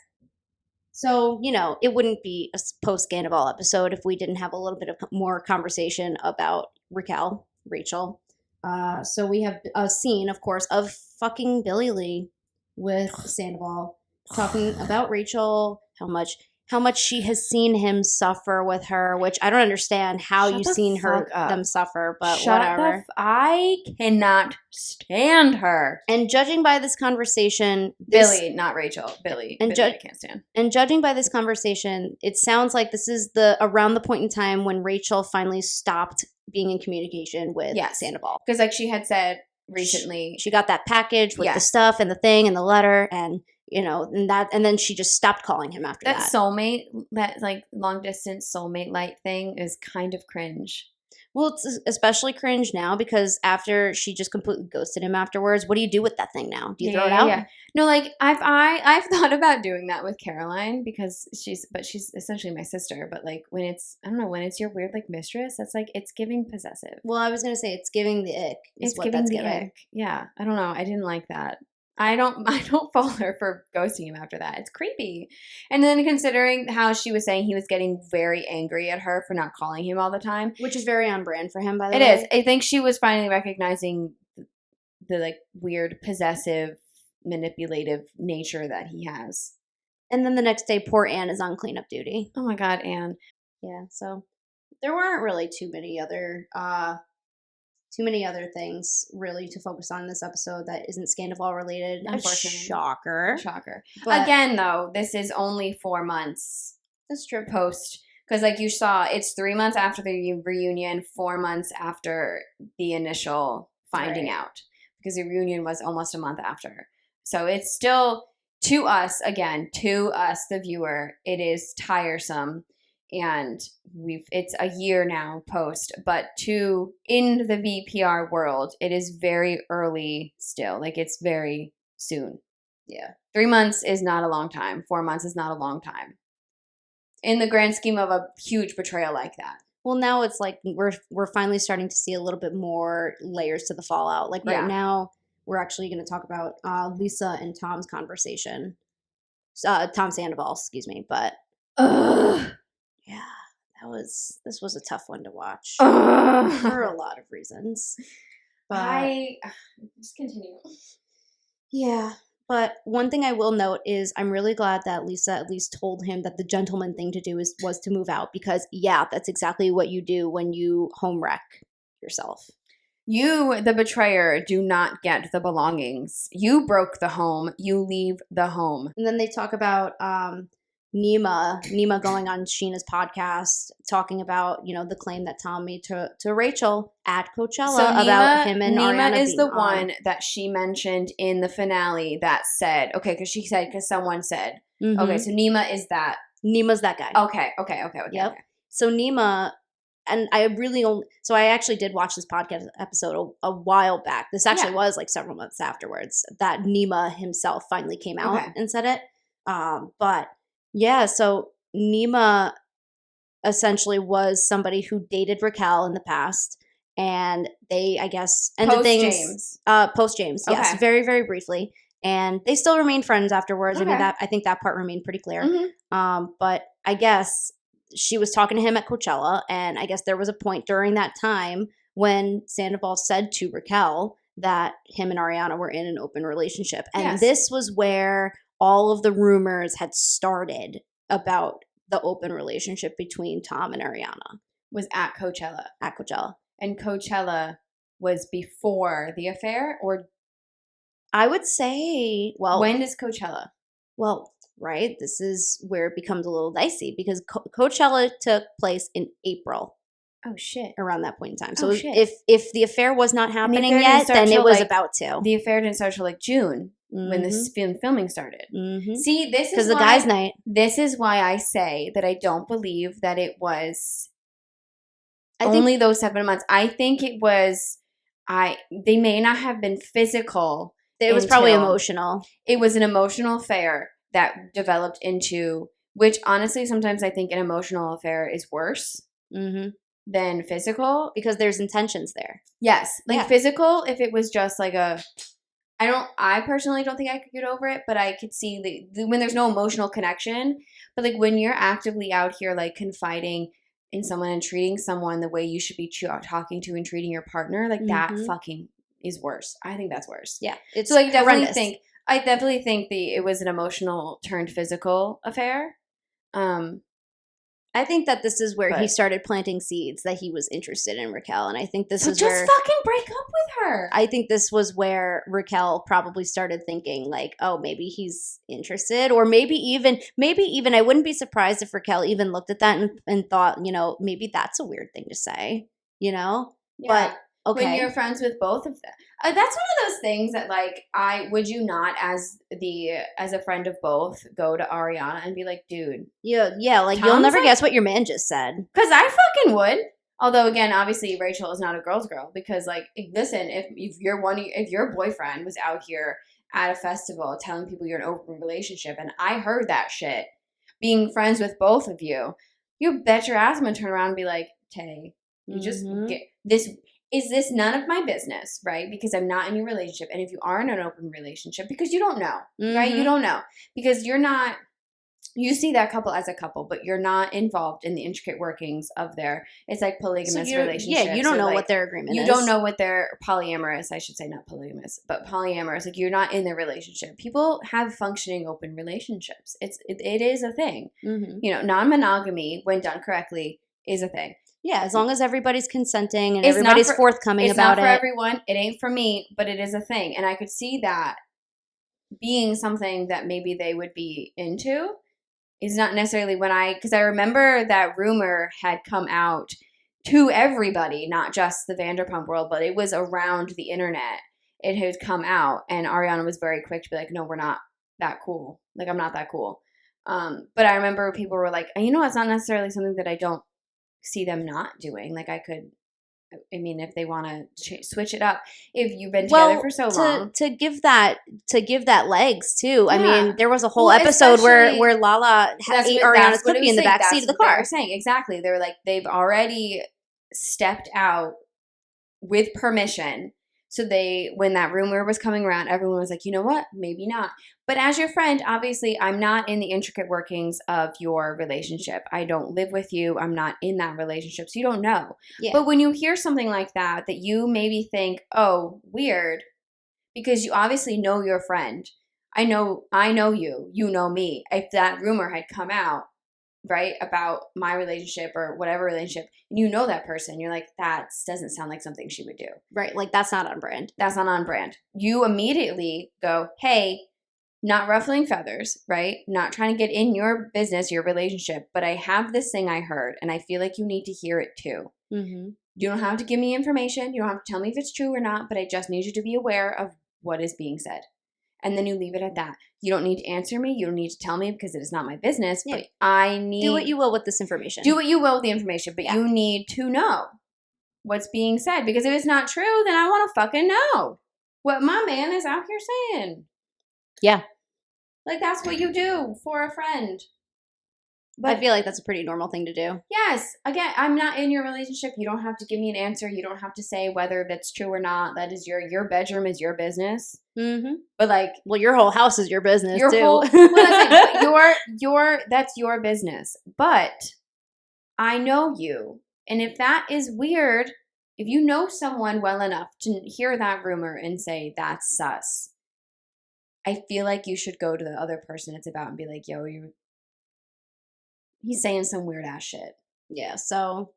So, you know, it wouldn't be a post-Scandal episode if we didn't have a little bit of more conversation about Rachel. So we have a scene, of course, of fucking Billy Lee with Sandoval talking about Rachel, how much she has seen him suffer with her, which I don't understand how you've seen them suffer, but whatever. I cannot stand her. And judging by this conversation, Billy, not Rachel, Billy. Billy I can't stand. And judging by this conversation, it sounds like this is around the point in time when Rachel finally stopped being in communication with Sandoval. Because like she had said recently, she got that package with the stuff and the thing and the letter, and you know, and then she just stopped calling him after that. That soulmate, that like long distance soulmate light thing is kind of cringe. Well, it's especially cringe now because after she just completely ghosted him afterwards, what do you do with that thing now? Do you throw it out? Yeah. No, like I've thought about doing that with Caroline because she's essentially my sister. But like when it's your weird like mistress, that's like it's giving possessive. Well, I was gonna say it's giving the ick. It's what that's giving. Ick. Yeah, I don't know. I didn't like that. I don't fault her for ghosting him after that. It's creepy. And then considering how she was saying he was getting very angry at her for not calling him all the time. Which is very on brand for him, by the way. It is. I think she was finally recognizing the like weird, possessive, manipulative nature that he has. And then the next day, poor Anne is on cleanup duty. Oh my God, Anne. Yeah, so there weren't really too many other things really to focus on in this episode that isn't Scandal related. Unfortunately. Shocker. But again, though, this is only 4 months. That's true. Post. Because like you saw, it's 3 months after the reunion, 4 months after the initial finding out. Because the reunion was almost a month after. So it's still, to us, the viewer, it is tiresome. And it's a year now post, but in the VPR world, it is very early still. Like it's very soon. Yeah. 3 months is not a long time. 4 months is not a long time. In the grand scheme of a huge betrayal like that. Well, now it's like we're finally starting to see a little bit more layers to the fallout. Like right now, we're actually going to talk about Lisa and Tom's conversation. Tom Sandoval, excuse me, but yeah, this was a tough one to watch for a lot of reasons. But just continue. Yeah, but one thing I will note is I'm really glad that Lisa at least told him that the gentleman thing to do was to move out because that's exactly what you do when you home wreck yourself. You, the betrayer, do not get the belongings. You broke the home. You leave the home. And then they talk about Nima going on Scheana's podcast talking about, you know, the claim that Tom made to Rachel at Coachella about him and Ariana. Nima is the one that she mentioned in the finale that said, okay, because someone said, okay, so Nima is that. Nima's that guy. Okay. Yep. Okay. So Nima, and I really only, so I actually did watch this podcast episode a while back. This actually was like several months afterwards that Nima himself finally came out and said it. But yeah, so Nima essentially was somebody who dated Raquel in the past, and they, I guess, ended post James, yes, very, very briefly, and they still remained friends afterwards. I mean, I think that part remained pretty clear. But I guess she was talking to him at Coachella, and I guess there was a point during that time when Sandoval said to Raquel that him and Ariana were in an open relationship, and this was where all of the rumors had started about the open relationship between Tom and Ariana. Was at Coachella. At Coachella. And Coachella was before the affair, or? I would say, well. When is Coachella? Well, right, this is where it becomes a little dicey because Coachella took place in April. Oh, shit. Around that point in time. So if the affair was not happening yet, then it was about to. The affair didn't start till like June. When this filming started. See, this is because the guys' night. This is why I say that I don't believe that it was only those 7 months. I think it was. They may not have been physical. It was probably emotional. It was an emotional affair that developed into, which honestly, sometimes I think an emotional affair is worse than physical because there's intentions there. Yes, like physical. If it was just like a. I personally don't think I could get over it, but I could see when there's no emotional connection. But like when you're actively out here like confiding in someone and treating someone the way you should be talking to and treating your partner, like that fucking is worse. I think that's worse. Yeah. It's so I definitely think it was an emotional turned physical affair. I think that this is where he started planting seeds that he was interested in Raquel, and I think this is just where fucking break up with her. I think this was where Raquel probably started thinking like, oh, maybe he's interested, or maybe even I wouldn't be surprised if Raquel even looked at that and thought, you know, maybe that's a weird thing to say, you know? Yeah. But okay, when you're friends with both of them, that's one of those things that like would you not as a friend of both go to Ariana and be like, dude, yeah, like you'll never guess what your man just said. Because I fucking would. Although again, obviously Rachel is not a girl's girl because like, listen, if your boyfriend was out here at a festival telling people you're in an open relationship, and I heard that shit, being friends with both of you bet your ass I'm gonna turn around and be like, Tay, you just get this. Is this none of my business, right? Because I'm not in your relationship. And if you are in an open relationship, because you don't know, right? You don't know. Because you see that couple as a couple, but you're not involved in the intricate workings of it's like polygamous relationships. Yeah, you don't know what their agreement is. You don't know what their polyamorous, I should say, not polygamous, but polyamorous. Like you're not in their relationship. People have functioning open relationships. It is a thing. You know, non-monogamy, when done correctly, is a thing. Yeah, as long as everybody's consenting and everybody's forthcoming about it. It's not for everyone. It ain't for me, but it is a thing. And I could see that being something that maybe they would be into is not necessarily because I remember that rumor had come out to everybody, not just the Vanderpump world, but it was around the internet. It had come out, and Ariana was very quick to be like, no, we're not that cool. Like, I'm not that cool. But I remember people were like, you know, it's not necessarily something that I don't see them not doing. Like if they want to switch it up, if you've been together for so long, to give that legs too. Yeah. I mean, there was a whole episode where Lala ate Ariana's cookie in the back seat of the car. They were saying exactly. They were like, they've already stepped out with permission. So when that rumor was coming around, everyone was like, you know what? Maybe not. But as your friend, obviously, I'm not in the intricate workings of your relationship. I don't live with you. I'm not in that relationship. So you don't know. Yeah. But when you hear something like that you maybe think, oh, weird, because you obviously know your friend. I know you. You know me. If that rumor had come out, right, about my relationship or whatever relationship, and you know that person, you're like, that doesn't sound like something she would do. Right, like that's not on brand. That's not on brand. You immediately go, hey, not ruffling feathers, right? Not trying to get in your business, your relationship, but I have this thing I heard, and I feel like you need to hear it too. You don't have to give me information. You don't have to tell me if it's true or not, but I just need you to be aware of what is being said. and then you leave it at that. You don't need to answer me. You don't need to tell me because it is not my business. Yeah. But I need Do what you will with this information. do what you will with the information, but you need to know what's being said, because if it's not true, then I want to fucking know what my man is out here saying. Yeah. Like, that's what you do for a friend. But I feel like that's a pretty normal thing to do. yes, again, I'm not in your relationship. You don't have to give me an answer. You don't have to say whether that's true or not. That is your bedroom is your business. Mm-hmm. But like, well, your whole house is your business too. well, that's your business. But I know you, and if that is weird, if you know someone well enough to hear that rumor and say that's sus, I feel like you should go to the other person it's about and be like, yo, he's saying some weird ass shit. Yeah, so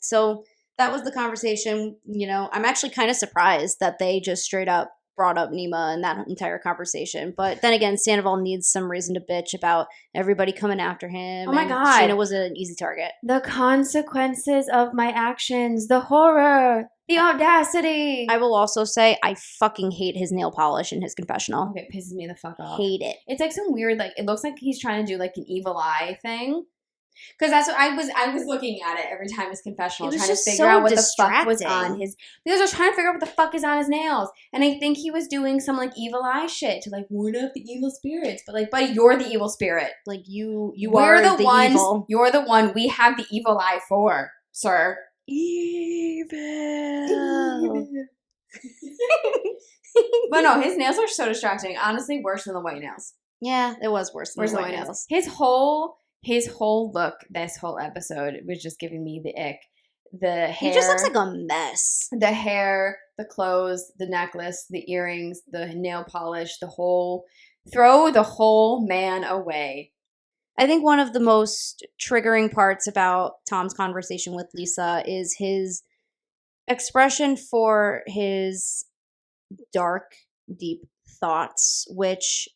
that was the conversation. You know, I'm actually kind of surprised that they just straight up brought up Nima in that entire conversation. But then again, Sandoval needs some reason to bitch about everybody coming after him. Oh my and God. Scheana was an easy target. The consequences of my actions, the horror, the audacity. I will also say I fucking hate his nail polish in his confessional. It pisses me the fuck off. Hate it. It's like some weird, like, it looks like he's trying to do like an evil eye thing. Because that's what I was looking at it every time his confessional, It was trying to just figure so out what the fuck was distracting. on his. Because I was trying to figure out what the fuck is on his nails, and I think he was doing some like evil eye shit to like ward off the evil spirits. But like, buddy, you're the evil spirit. Like you We're are the ones. evil. You're the one we have the evil eye for, sir. Evil. But no, his nails are so distracting. Honestly, worse than the white nails. Yeah, it was worse than the white nails. His whole look, this whole episode was just giving me the ick. The hair. He just looks like a mess. The hair, the clothes, the necklace, the earrings, the nail polish, throw the whole man away. I think one of the most triggering parts about Tom's conversation with Lisa is his expression for his dark, deep thoughts, which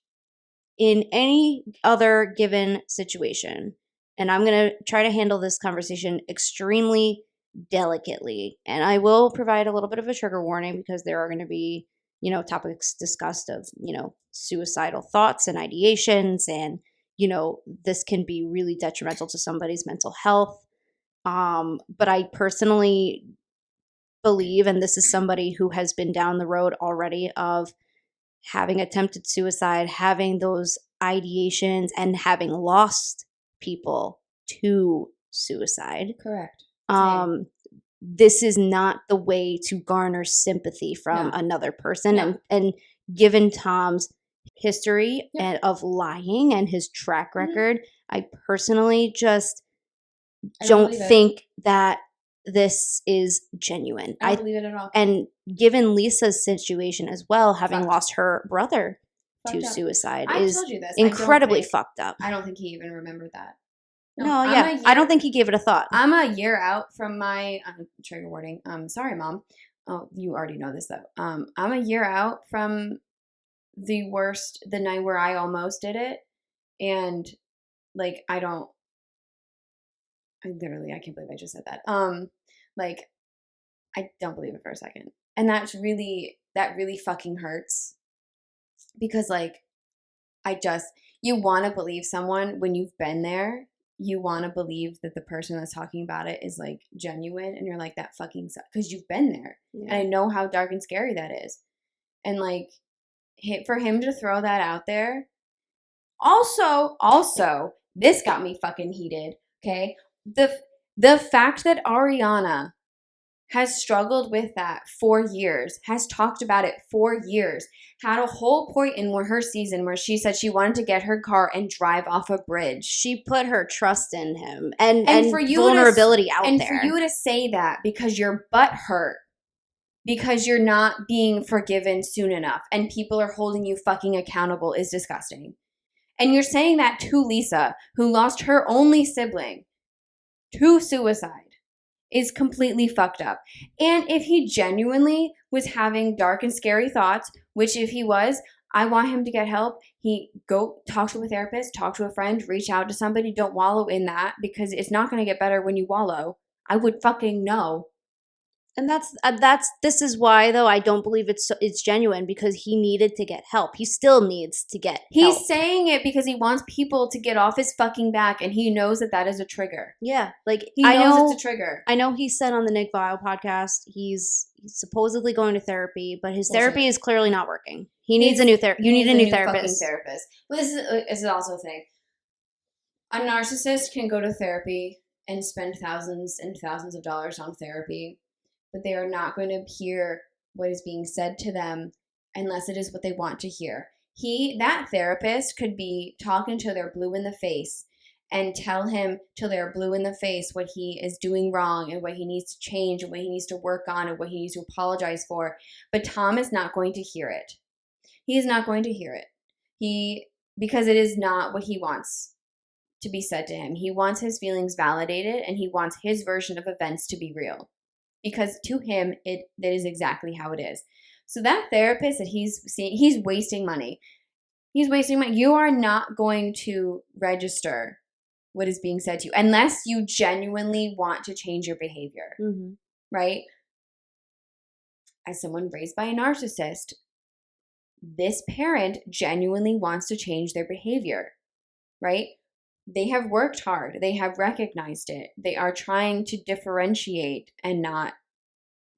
in any other given situation, and I'm going to try to handle this conversation extremely delicately, and I will provide a little bit of a trigger warning because there are going to be, you know, topics discussed of, you know, suicidal thoughts and ideations, and, you know, this can be really detrimental to somebody's mental health. But I personally believe, and this is somebody who has been down the road already of having attempted suicide, having those ideations, and having lost people to suicide. Correct. This is not the way to garner sympathy from another person. No. And given Tom's history of lying and his track record, I personally just don't think that this is genuine. I don't believe it at all. And given Lisa's situation as well, having lost her brother to suicide is incredibly fucked up. I don't think he even remembered that. I don't think he gave it a thought. I'm a year out from my trigger warning. Sorry, Mom. Oh, you already know this though. I'm a year out from the night where I almost did it, and like I can't believe I just said that. Like I don't believe it for a second, and that really fucking hurts because like you want to believe someone when you've been there. You want to believe that the person that's talking about it is like genuine, and you're like, that fucking sucks because you've been there. Yeah. And I know how dark and scary that is. And like for him to throw that out there. Also, this got me fucking heated. Okay. The fact that Ariana has struggled with that for years, has talked about it for years, had a whole point in her season where she said she wanted to get her car and drive off a bridge. She put her trust in him and for you vulnerability out there. And for you to say that because your butt hurt, because you're not being forgiven soon enough, and people are holding you fucking accountable is disgusting. And you're saying that to Lisa, who lost her only sibling to suicide, is completely fucked up. And if he genuinely was having dark and scary thoughts, which if he was, I want him to get help. He go talk to a therapist, talk to a friend, reach out to somebody. Don't wallow in that because it's not going to get better when you wallow. I would fucking know. And this is why though I don't believe it's genuine, because he needed to get help. He still needs to get help. He's saying it because he wants people to get off his fucking back, and he knows that is a trigger. Yeah, like he knows it's a trigger. I know he said on the Nick Vile podcast he's supposedly going to therapy, but his therapy is clearly not working. He needs a new therapist. You need a new therapist. Well, this is also a thing. A narcissist can go to therapy and spend thousands and thousands of dollars on therapy, but they are not going to hear what is being said to them unless it is what they want to hear. That therapist could be talking till they're blue in the face and tell him till they're blue in the face what he is doing wrong and what he needs to change and what he needs to work on and what he needs to apologize for. But Tom is not going to hear it. He is not going to hear it. Because it is not what he wants to be said to him. He wants his feelings validated, and he wants his version of events to be real. Because to him, that is exactly how it is. So that therapist that he's seeing, he's wasting money. He's wasting money. You are not going to register what is being said to you unless you genuinely want to change your behavior, right? As someone raised by a narcissist, this parent genuinely wants to change their behavior, right? They have worked hard. They have recognized it. They are trying to differentiate and not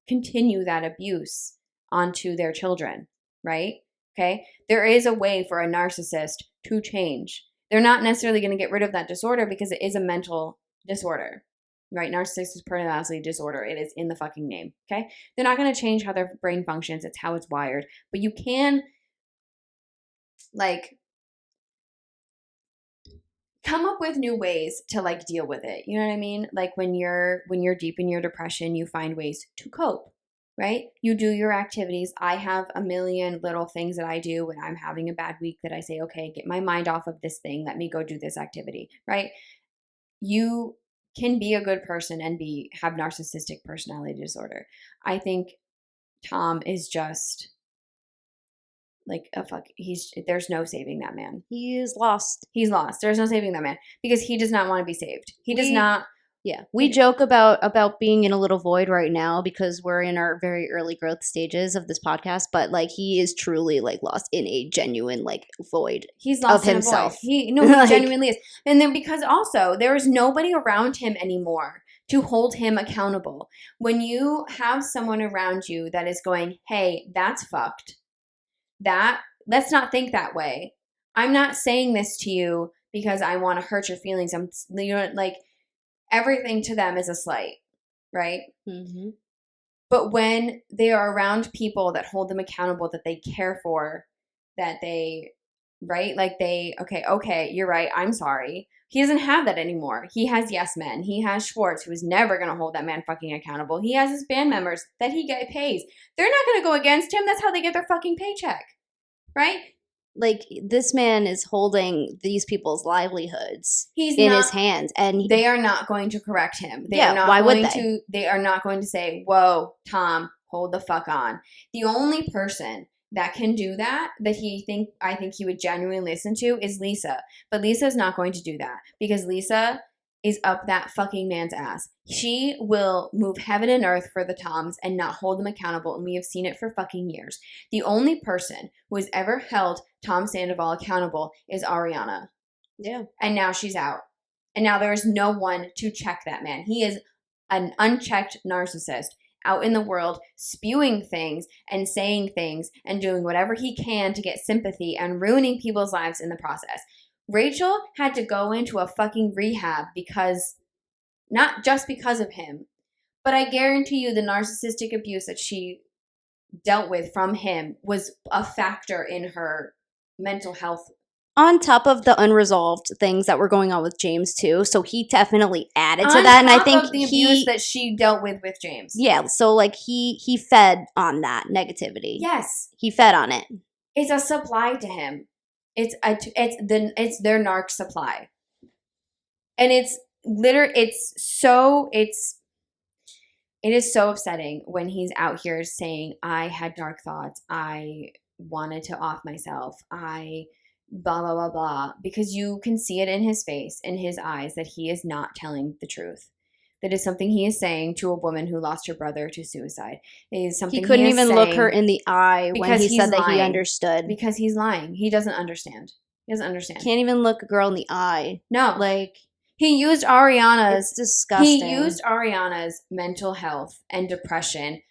continue that abuse onto their children, right? Okay? There is a way for a narcissist to change. They're not necessarily going to get rid of that disorder because it is a mental disorder, right? Narcissistic personality disorder. It is in the fucking name, okay? They're not going to change how their brain functions. It's how it's wired. But you can, come up with new ways to deal with it. You know what I mean? Like when you're deep in your depression, you find ways to cope, right? You do your activities. I have a million little things that I do when I'm having a bad week that I say, okay, get my mind off of this thing. Let me go do this activity, right? You can be a good person and have narcissistic personality disorder. I think Tom is just there's no saving that man. He is lost. He's lost. There's no saving that man because he does not want to be saved. He does not. Yeah. We joke about being in a little void right now because we're in our very early growth stages of this podcast, but he is truly lost in a genuine void. He's lost of himself. He genuinely is. And then because also there is nobody around him anymore to hold him accountable. When you have someone around you that is going, hey, that's fucked. Let's not think that way. I'm not saying this to you because I want to hurt your feelings. Everything to them is a slight, right? Mm-hmm. But when they are around people that hold them accountable, that they care for, that they, right? Okay, you're right. I'm sorry. He doesn't have that anymore. He has yes men. He has Schwartz, who is never going to hold that man fucking accountable. He has his band members that he pays. They're not going to go against him. That's how they get their fucking paycheck, right? This man is holding these people's livelihoods in his hands, and they are not going to correct him. Why would they? They are not going to say, whoa, Tom, hold the fuck on. The only person that can do that I think he would genuinely listen to is Lisa. But Lisa's not going to do that because Lisa is up that fucking man's ass. She will move heaven and earth for the Toms and not hold them accountable, and we have seen it for fucking years. The only person who has ever held Tom Sandoval accountable is Ariana. Yeah. And now she's out. And now there is no one to check that man. He is an unchecked narcissist out in the world spewing things and saying things and doing whatever he can to get sympathy and ruining people's lives in the process. Rachel had to go into a fucking rehab not just because of him, but I guarantee you the narcissistic abuse that she dealt with from him was a factor in her mental health. On top of the unresolved things that were going on with James too, so he definitely added to that, and I think the abuse that she dealt with James. Yeah, so he fed on that negativity. Yes, he fed on it. It's a supply to him. It's their narc supply, and it is so upsetting when he's out here saying, I had dark thoughts, I wanted to off myself, I blah blah blah blah, because you can see it in his face, in his eyes, that he is not telling the truth. That is something he is saying to a woman who lost her brother to suicide. It is something he couldn't is even look her in the eye when because he he's said that he lying. understood. Because he's lying. He doesn't understand. He doesn't understand. Can't even look a girl in the eye. No. Like, he used Ariana's. it's disgusting. He used Ariana's mental health and depression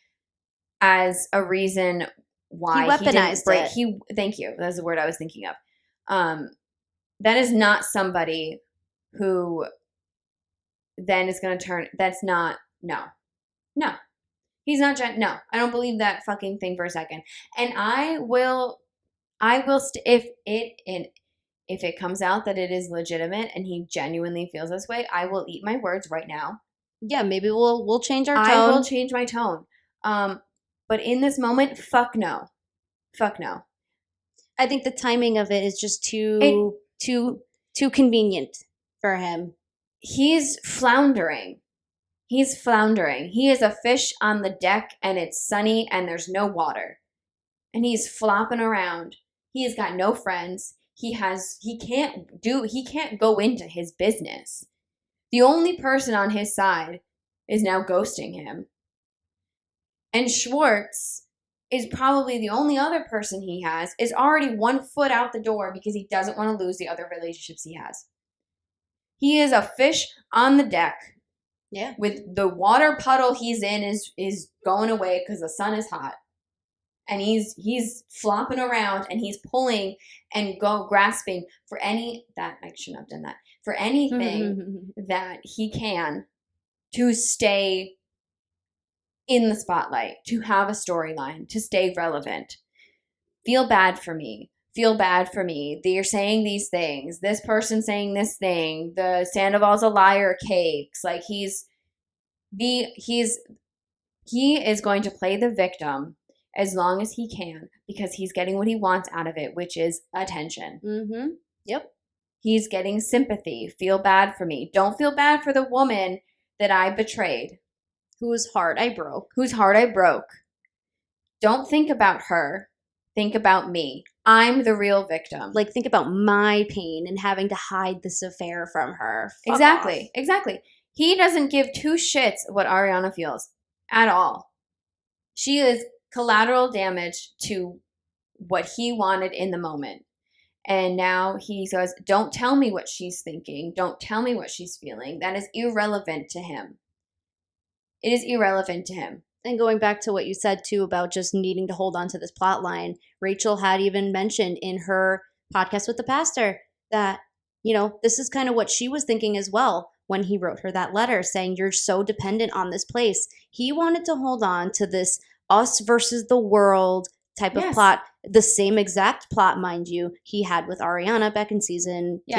as a reason why he weaponized it. Thank you. That's the word I was thinking of. That is not somebody who then is going to turn. That's not. No. He's not. No, I don't believe that fucking thing for a second. And I will. If it comes out that it is legitimate and he genuinely feels this way, I will eat my words right now. Yeah, maybe we'll change our tone. I will change my tone. But in this moment, fuck no. I think the timing of it is just too convenient for him. He's floundering. He is a fish on the deck and it's sunny and there's no water. And he's flopping around. He has got no friends. He can't go into his business. The only person on his side is now ghosting him. And Schwartz is probably the only other person he has, is already 1 foot out the door because he doesn't want to lose the other relationships he has. He is a fish on the deck. Yeah. With the water puddle he's in is going away because the sun is hot. And he's flopping around and he's pulling and grasping for I shouldn't have done that. For anything that he can to stay in the spotlight, to have a storyline, to stay relevant. Feel bad for me. They're saying these things. This person's saying this thing. The Sandoval's a liar cakes. Like he is going to play the victim as long as he can because he's getting what he wants out of it, which is attention. Mm-hmm. Yep. He's getting sympathy. Feel bad for me. Don't feel bad for the woman that I betrayed. Whose heart I broke. Don't think about her. Think about me. I'm the real victim. Like, think about my pain and having to hide this affair from her. Fuck Exactly. off. Exactly. He doesn't give two shits what Ariana feels at all. She is collateral damage to what he wanted in the moment. And now he says, don't tell me what she's thinking. Don't tell me what she's feeling. That is irrelevant to him. It is irrelevant to him. And going back to what you said, too, about just needing to hold on to this plot line, Rachel had even mentioned in her podcast with the pastor that, this is kind of what she was thinking as well when he wrote her that letter saying, you're so dependent on this place. He wanted to hold on to this us versus the world type of plot. The same exact plot, mind you, he had with Ariana back in season 2.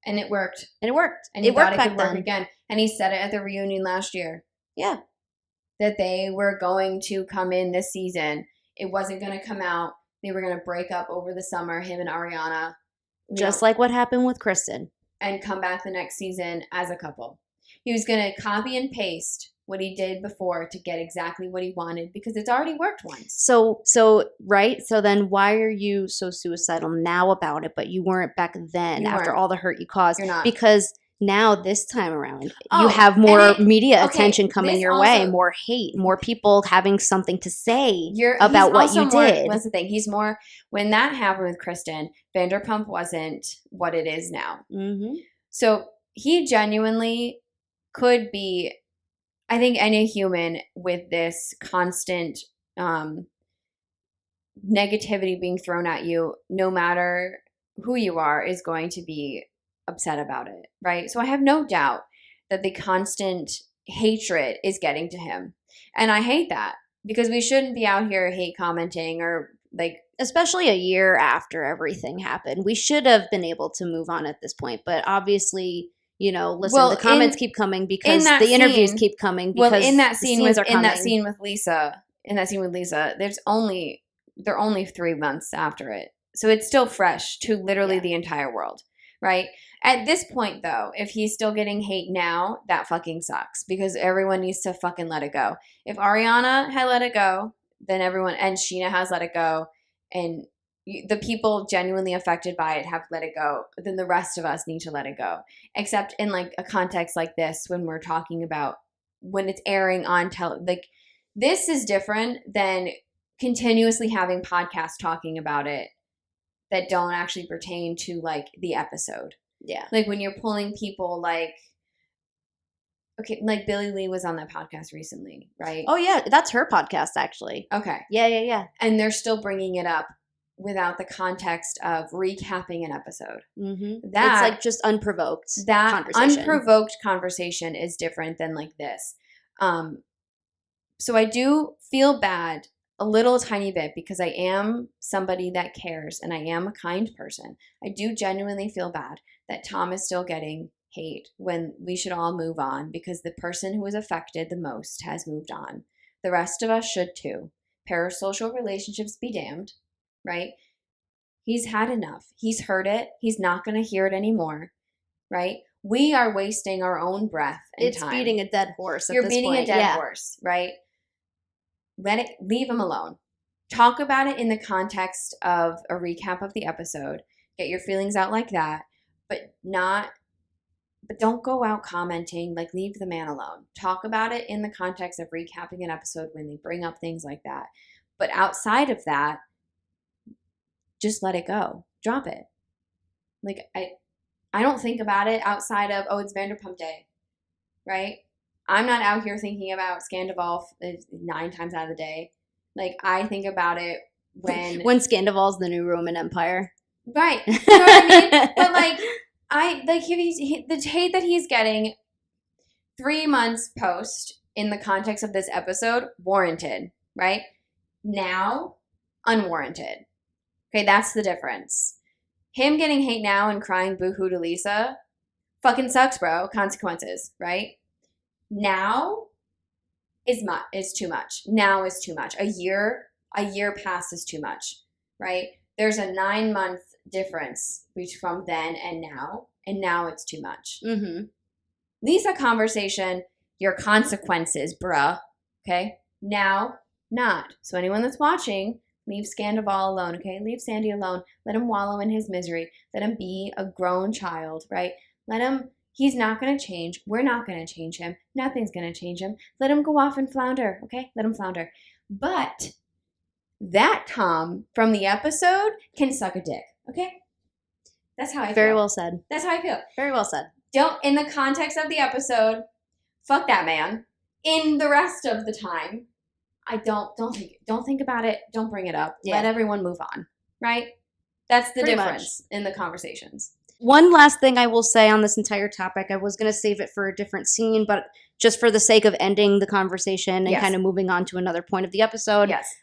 And it worked. And it worked back then. Again. And he said it at the reunion last year. Yeah. That they were going to come in this season. It wasn't going to come out. They were going to break up over the summer, him and Ariana. Just like what happened with Kristen. And come back the next season as a couple. He was going to copy and paste what he did before to get exactly what he wanted because it's already worked once. So right? So then why are you so suicidal now about it, but you weren't back then after all the hurt you caused? You're not. Because now this time around, you have more media attention coming your way, more hate, more people having something to say about what you did. That's the thing. He's more, when that happened with Kristen, Vanderpump wasn't what it is now. Mm-hmm. So he genuinely could be, I think any human with this constant negativity being thrown at you, no matter who you are, is going to be upset about it, right? So I have no doubt that the constant hatred is getting to him. And I hate that because we shouldn't be out here hate commenting or especially a year after everything happened. We should have been able to move on at this point, but obviously, the comments keep coming because the interviews keep coming because in that scene with Lisa, they're only 3 months after it. So it's still fresh to literally the entire world, right? At this point, though, if he's still getting hate now, that fucking sucks because everyone needs to fucking let it go. If Ariana had let it go, then everyone, and Scheana has let it go, and, the people genuinely affected by it have let it go, then the rest of us need to let it go. Except in like a context like this, when we're talking about when it's airing on like this is different than continuously having podcasts talking about it that don't actually pertain to like the episode. Yeah. Like when you're pulling people like, okay, like Billie Lee was on that podcast recently, right? Oh yeah, that's her podcast actually. Okay. Yeah. And they're still bringing it up without the context of recapping an episode. Mm-hmm. That, it's like just unprovoked that conversation. Unprovoked conversation is different than like this. So I do feel bad a little tiny bit because I am somebody that cares and I am a kind person. I do genuinely feel bad that Tom is still getting hate when we should all move on because the person who was affected the most has moved on. The rest of us should too. Parasocial relationships be damned, right? He's had enough. He's heard it. He's not going to hear it anymore, right? We are wasting our own breath and time. It's beating a dead horse at You're this beating point. a dead horse, right? Leave him alone. Talk about it in the context of a recap of the episode. Get your feelings out like that, but don't go out commenting, like leave the man alone. Talk about it in the context of recapping an episode when they bring up things like that. But outside of that, just let it go. Drop it. Like I don't think about it outside of, oh, it's Vanderpump Day, right? I'm not out here thinking about Scandival 9 times out of the day. Like, I think about it when Scandival's the new Roman Empire. Right. You know what I mean? But, like, the hate that he's getting 3 months post in the context of this episode, warranted, right? Now, unwarranted. Okay, that's the difference. Him getting hate now and crying boo-hoo to Lisa fucking sucks, bro. Consequences, right? Now is too much. Now is too much. A year past is too much, right? There's a 9-month difference from then and now it's too much. Mm-hmm. Lisa conversation, your consequences, bruh. Okay? Now, not. So anyone that's watching, leave Scandival alone, okay? Leave Sandy alone. Let him wallow in his misery. Let him be a grown child, right? He's not going to change. We're not going to change him. Nothing's going to change him. Let him go off and flounder, okay? Let him flounder. But that Tom from the episode can suck a dick, okay? That's how I feel. Very well said. That's how I feel. Very well said. Don't, in the context of the episode, fuck that man. In the rest of the time, don't think about it. Don't bring it up. Yeah. Let everyone move on, right? That's the Pretty difference in the conversations. One last thing I will say on this entire topic, I was going to save it for a different scene, but just for the sake of ending the conversation and kind of moving on to another point of the episode. Yes.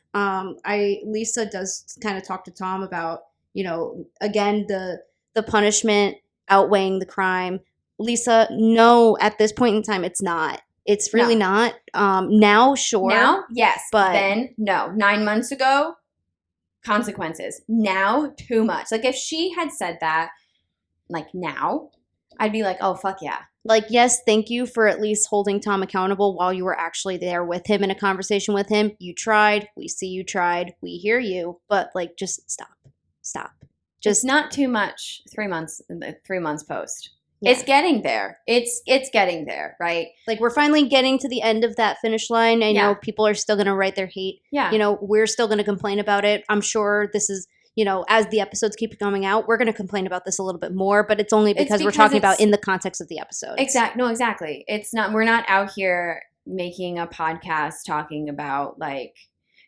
Lisa does kind of talk to Tom about, again, the punishment outweighing the crime. Lisa, no, at this point in time, it's not. It's really not. Now, sure. Now, yes. But then, no. 9 months ago, consequences. Now, too much. Like, if she had said that, like, now, I'd be like, oh, fuck yeah. Like, yes, thank you for at least holding Tom accountable while you were actually there with him in a conversation with him. You tried. We see you tried. We hear you. But, like, just stop. Just not too much. 3 months post. Yeah. It's getting there. It's getting there, right? Like, we're finally getting to the end of that finish line. I know people are still going to write their hate. Yeah. We're still going to complain about it. I'm sure this is, as the episodes keep coming out, we're going to complain about this a little bit more, but it's only because we're talking about in the context of the episode. Exactly. It's not, we're not out here making a podcast talking about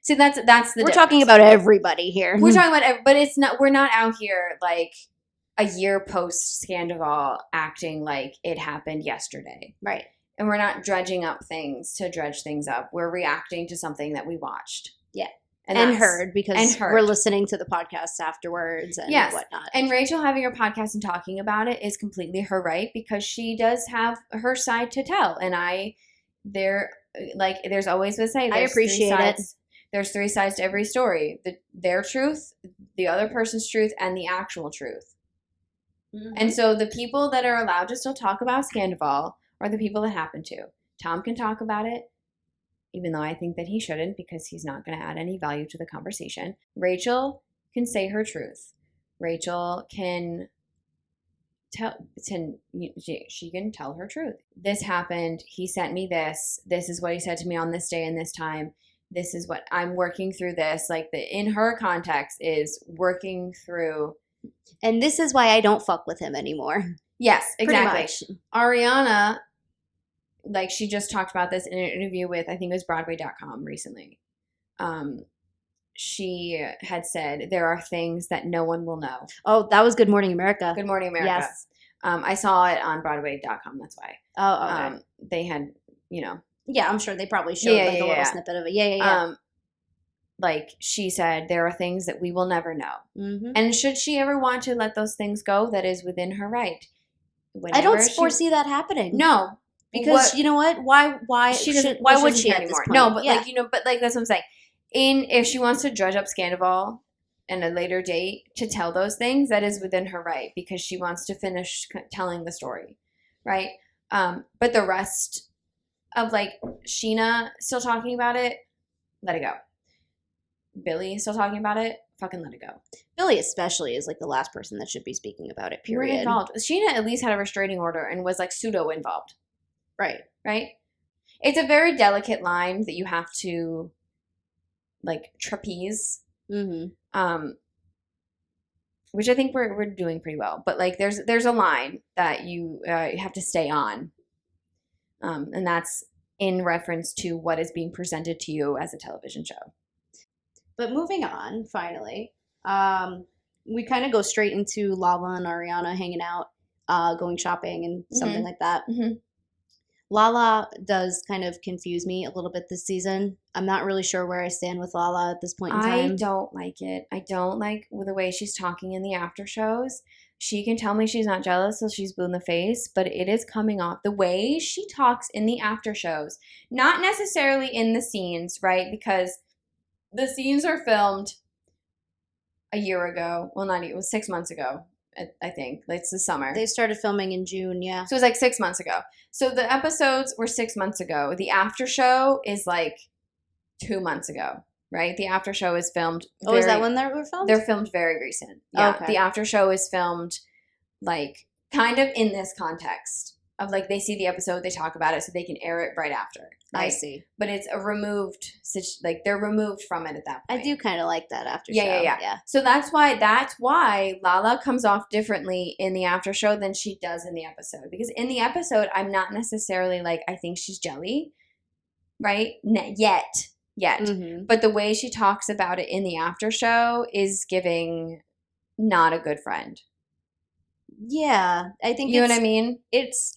see, that's the We're difference. talking about everybody here. We're talking about, but we're not out here a year post Scandival acting like it happened yesterday. Right. And we're not dredging up things to dredge things up. We're reacting to something that we watched. Yeah. And heard because we're listening to the podcast afterwards and whatnot. And Rachel having her podcast and talking about it is completely her right because she does have her side to tell. And there's always the say. I appreciate it. There's 3 sides to every story. Their truth, the other person's truth, and the actual truth. Mm-hmm. And so the people that are allowed to still talk about Scandival are the people that happen to. Tom can talk about it, even though I think that he shouldn't because he's not going to add any value to the conversation. Rachel can say her truth. Rachel can she can tell her truth. This happened. He sent me this. This is what he said to me on this day and this time. This is what I'm working through this. Like in her context is working through. And this is why I don't fuck with him anymore. Yes, exactly. Ariana, like she just talked about this in an interview with, I think it was Broadway.com recently. She had said, there are things that no one will know. Oh, that was Good Morning America. Good Morning America. Yes. I saw it on Broadway.com. That's why. Oh, okay. They had, you know. Yeah, I'm sure they probably showed a little snippet of it. Yeah. Like she said, there are things that we will never know. Mm-hmm. And should she ever want to let those things go, that is within her right. I don't foresee that happening. No. Because you know what? Why would she at this point? No, but that's what I'm saying. If she wants to dredge up Scandival in a later date to tell those things, that is within her right because she wants to finish telling the story, right? But the rest of like Scheana still talking about it, let it go. Billy still talking about it, fucking let it go. Billy especially is like the last person that should be speaking about it, period. We're involved. Scheana at least had a restraining order and was like pseudo involved. Right. It's a very delicate line that you have to like trapeze, which I think we're doing pretty well. But like, there's a line that you have to stay on, and that's in reference to what is being presented to you as a television show. But moving on, finally, we kind of go straight into Lala and Ariana hanging out, going shopping and something like that. Mm-hmm. Lala does kind of confuse me a little bit this season. I'm not really sure where I stand with Lala at this point in time. I don't like it. I don't like the way she's talking in the after shows. She can tell me she's not jealous till she's blue in the face, but it is coming off. The way she talks in the after shows, not necessarily in the scenes, right? Because the scenes are filmed a year ago. Well, it was 6 months ago. I think it's the summer. They started filming in June, yeah. So it was like 6 months ago. So the episodes were 6 months ago. The after show is like 2 months ago, right? The after show is filmed. Is that when they were filmed? They're filmed very recent. Yeah. Okay. The after show is filmed like kind of in this context of like they see the episode, they talk about it so they can air it right after. Right? I see. But it's a removed, like they're removed from it at that point. I do kind of like that after show. Yeah. So that's why Lala comes off differently in the after show than she does in the episode. Because in the episode, I'm not necessarily like, I think she's jelly, right? Yet. Mm-hmm. But the way she talks about it in the after show is giving not a good friend. Yeah, I think you know what I mean?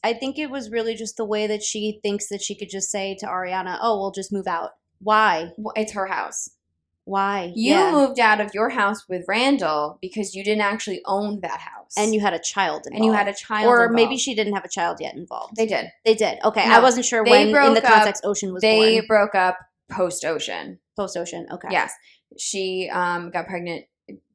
I think it was really just the way that she thinks that she could just say to Ariana, "Oh, we'll just move out." Why? Well, it's her house. Why? You moved out of your house with Randall because you didn't actually own that house. And you had a child involved. Or involved. Maybe she didn't have a child yet involved. They did. Okay, no, I wasn't sure when in the context Ocean was born. They broke up post-Ocean. Post-Ocean, okay. Yes. She got pregnant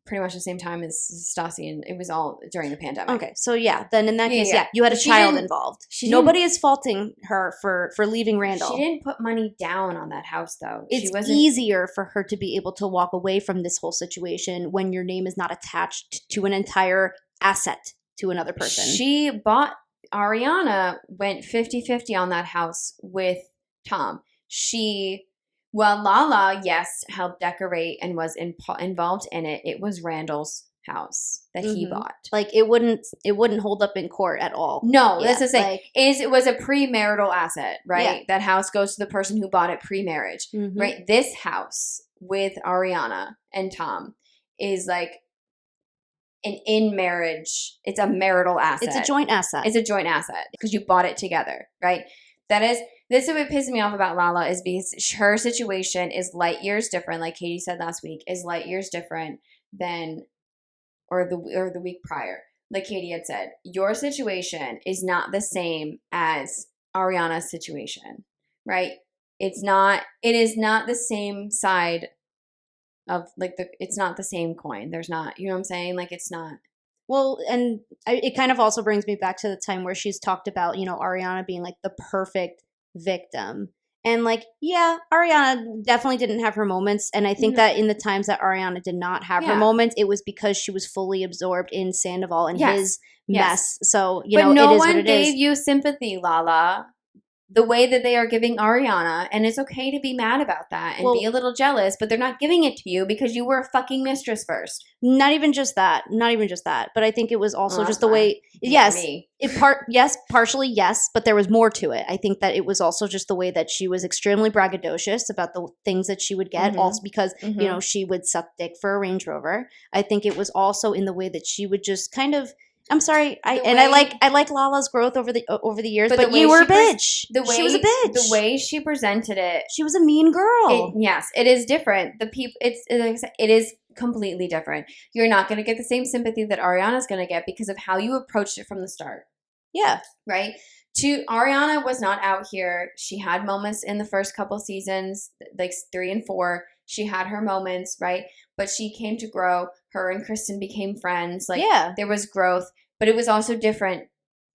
pretty much the same time as Stassi, and it was all during the pandemic. Okay, so yeah, then in that case, you had a child involved. Nobody is faulting her for leaving Randall. She didn't put money down on that house, though. It's easier for her to be able to walk away from this whole situation when your name is not attached to an entire asset to another person. Ariana went 50-50 on that house with Tom. Well, Lala, yes, helped decorate and was involved in it. It was Randall's house that he bought. Like it wouldn't hold up in court at all. No, that's the thing. It was a premarital asset, right? Yeah. That house goes to the person who bought it pre-marriage, right? This house with Ariana and Tom is like an in-marriage. It's a marital asset. It's a joint asset. It's a joint asset because you bought it together, right? This is what pisses me off about Lala is because her situation is light years different, like Katie said last week, is light years different than or the week prior. Like Katie had said, your situation is not the same as Ariana's situation, right? It is not the same side of it's not the same coin. There's not, you know what I'm saying? Like it's not. Well, and it kind of also brings me back to the time where she's talked about, Ariana being like the perfect victim And like, yeah, Ariana definitely didn't have her moments. And I think that in the times that Ariana did not have her moments, it was because she was fully absorbed in Sandoval and his mess. So, you know, no it is one what it is. gave you sympathy, Lala, the way that they are giving Ariana. And it's okay to be mad about that and be a little jealous, but they're not giving it to you because you were a fucking mistress first. Not even just that. But I think it was also just the way, partially yes, but there was more to it. I think that it was also just the way that she was extremely braggadocious about the things that she would get, also because, you know, she would suck dick for a Range Rover. I think it was also in the way that she would just kind of, I'm sorry, I like Lala's growth over the years, but you were a bitch. She was a bitch. The way she presented it, she was a mean girl. Yes, it is different. It is completely different. You're not going to get the same sympathy that Ariana's going to get because of how you approached it from the start. Yeah, right. Ariana was not out here. She had moments in the first couple seasons, like 3 and 4. She had her moments, right? But she came to grow. Her and Kristen became friends. Like, there was growth, but it was also different.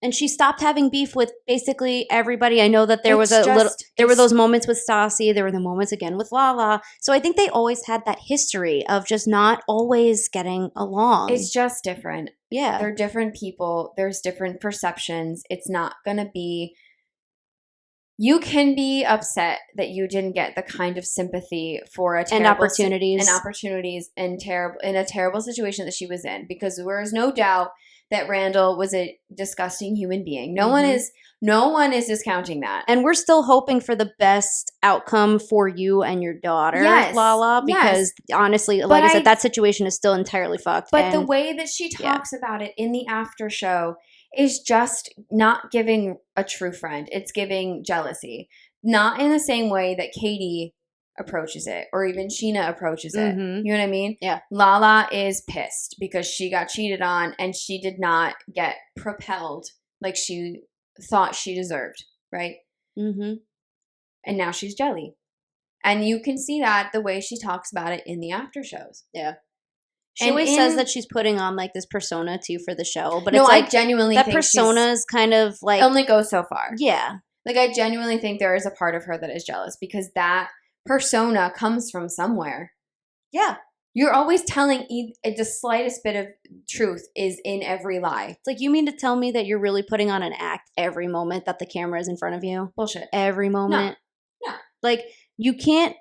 And she stopped having beef with basically everybody. I know that there were those moments with Stassi. There were the moments again with Lala. So I think they always had that history of just not always getting along. It's just different. Yeah. They're different people. There's different perceptions. It's not going to be... You can be upset that you didn't get the kind of sympathy for a terrible opportunities in a terrible situation that she was in, because there is no doubt that Randall was a disgusting human being. No one is discounting that. And we're still hoping for the best outcome for you and your daughter, Lala, because honestly, like I said, that situation is still entirely fucked. But the way that she talks about it in the after show is just not giving a true friend. It's giving jealousy. Not in the same way that Katie approaches it, or even Scheana approaches it. You know what I mean? Yeah. Lala is pissed because she got cheated on and she did not get propelled like she thought she deserved, right? And now she's jelly. And you can see that the way she talks about it in the after shows. Yeah. She always says that she's putting on like this persona too for the show, but no, it's like I genuinely that think persona is kind of like only goes so far. Yeah. Like I genuinely think there is a part of her that is jealous because that persona comes from somewhere. Yeah. You're always telling the slightest bit of truth is in every lie. It's like, you mean to tell me that you're really putting on an act every moment that the camera is in front of you? Bullshit. Every moment. No. Like you can't,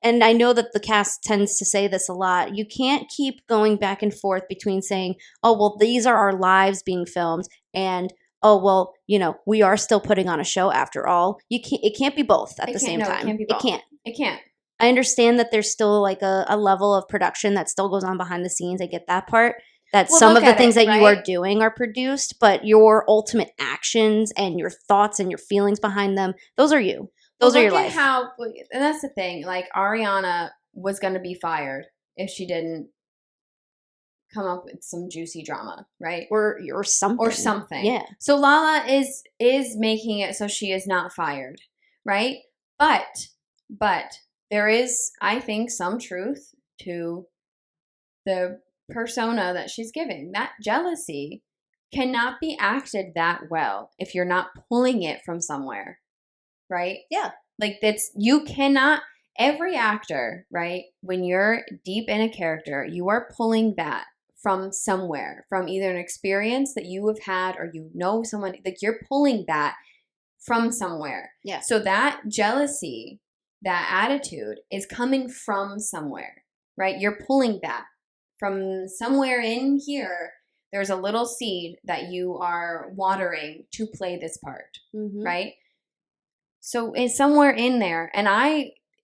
and I know that the cast tends to say this a lot, you can't keep going back and forth between saying, oh, well, these are our lives being filmed, and, oh, well, you know, we are still putting on a show after all. It can't be both at the same time. It can't be both. It can't. I understand that there's still like a level of production that still goes on behind the scenes. I get that part. That some of the things that you are doing are produced, but your ultimate actions and your thoughts and your feelings behind them, those are you. Those are your life. And that's the thing. Like, Ariana was going to be fired if she didn't come up with some juicy drama, right? Or something. Yeah. So Lala is making it so she is not fired, right? But there is, I think, some truth to the persona that she's giving. That jealousy cannot be acted that well if you're not pulling it from somewhere. Right? Yeah. Like you cannot, every actor, right? When you're deep in a character, you are pulling that from somewhere, from either an experience that you have had or you know someone, like you're pulling that from somewhere. Yeah. So that jealousy, that attitude is coming from somewhere, right? You're pulling that from somewhere in here. There's a little seed that you are watering to play this part, right? So it's somewhere in there, and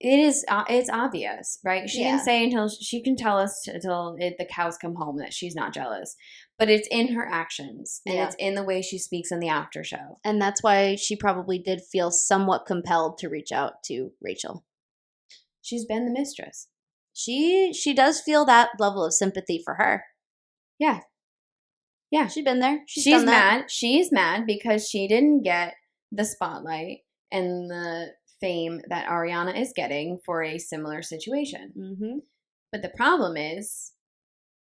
it's obvious, right? She didn't say she can tell us until the cows come home that she's not jealous, but it's in her actions, and it's in the way she speaks in the after show. And that's why she probably did feel somewhat compelled to reach out to Rachel. She's been the mistress. She does feel that level of sympathy for her. Yeah. Yeah. She's been there. She's mad. She's mad because she didn't get the spotlight and the fame that Ariana is getting for a similar situation. But the problem is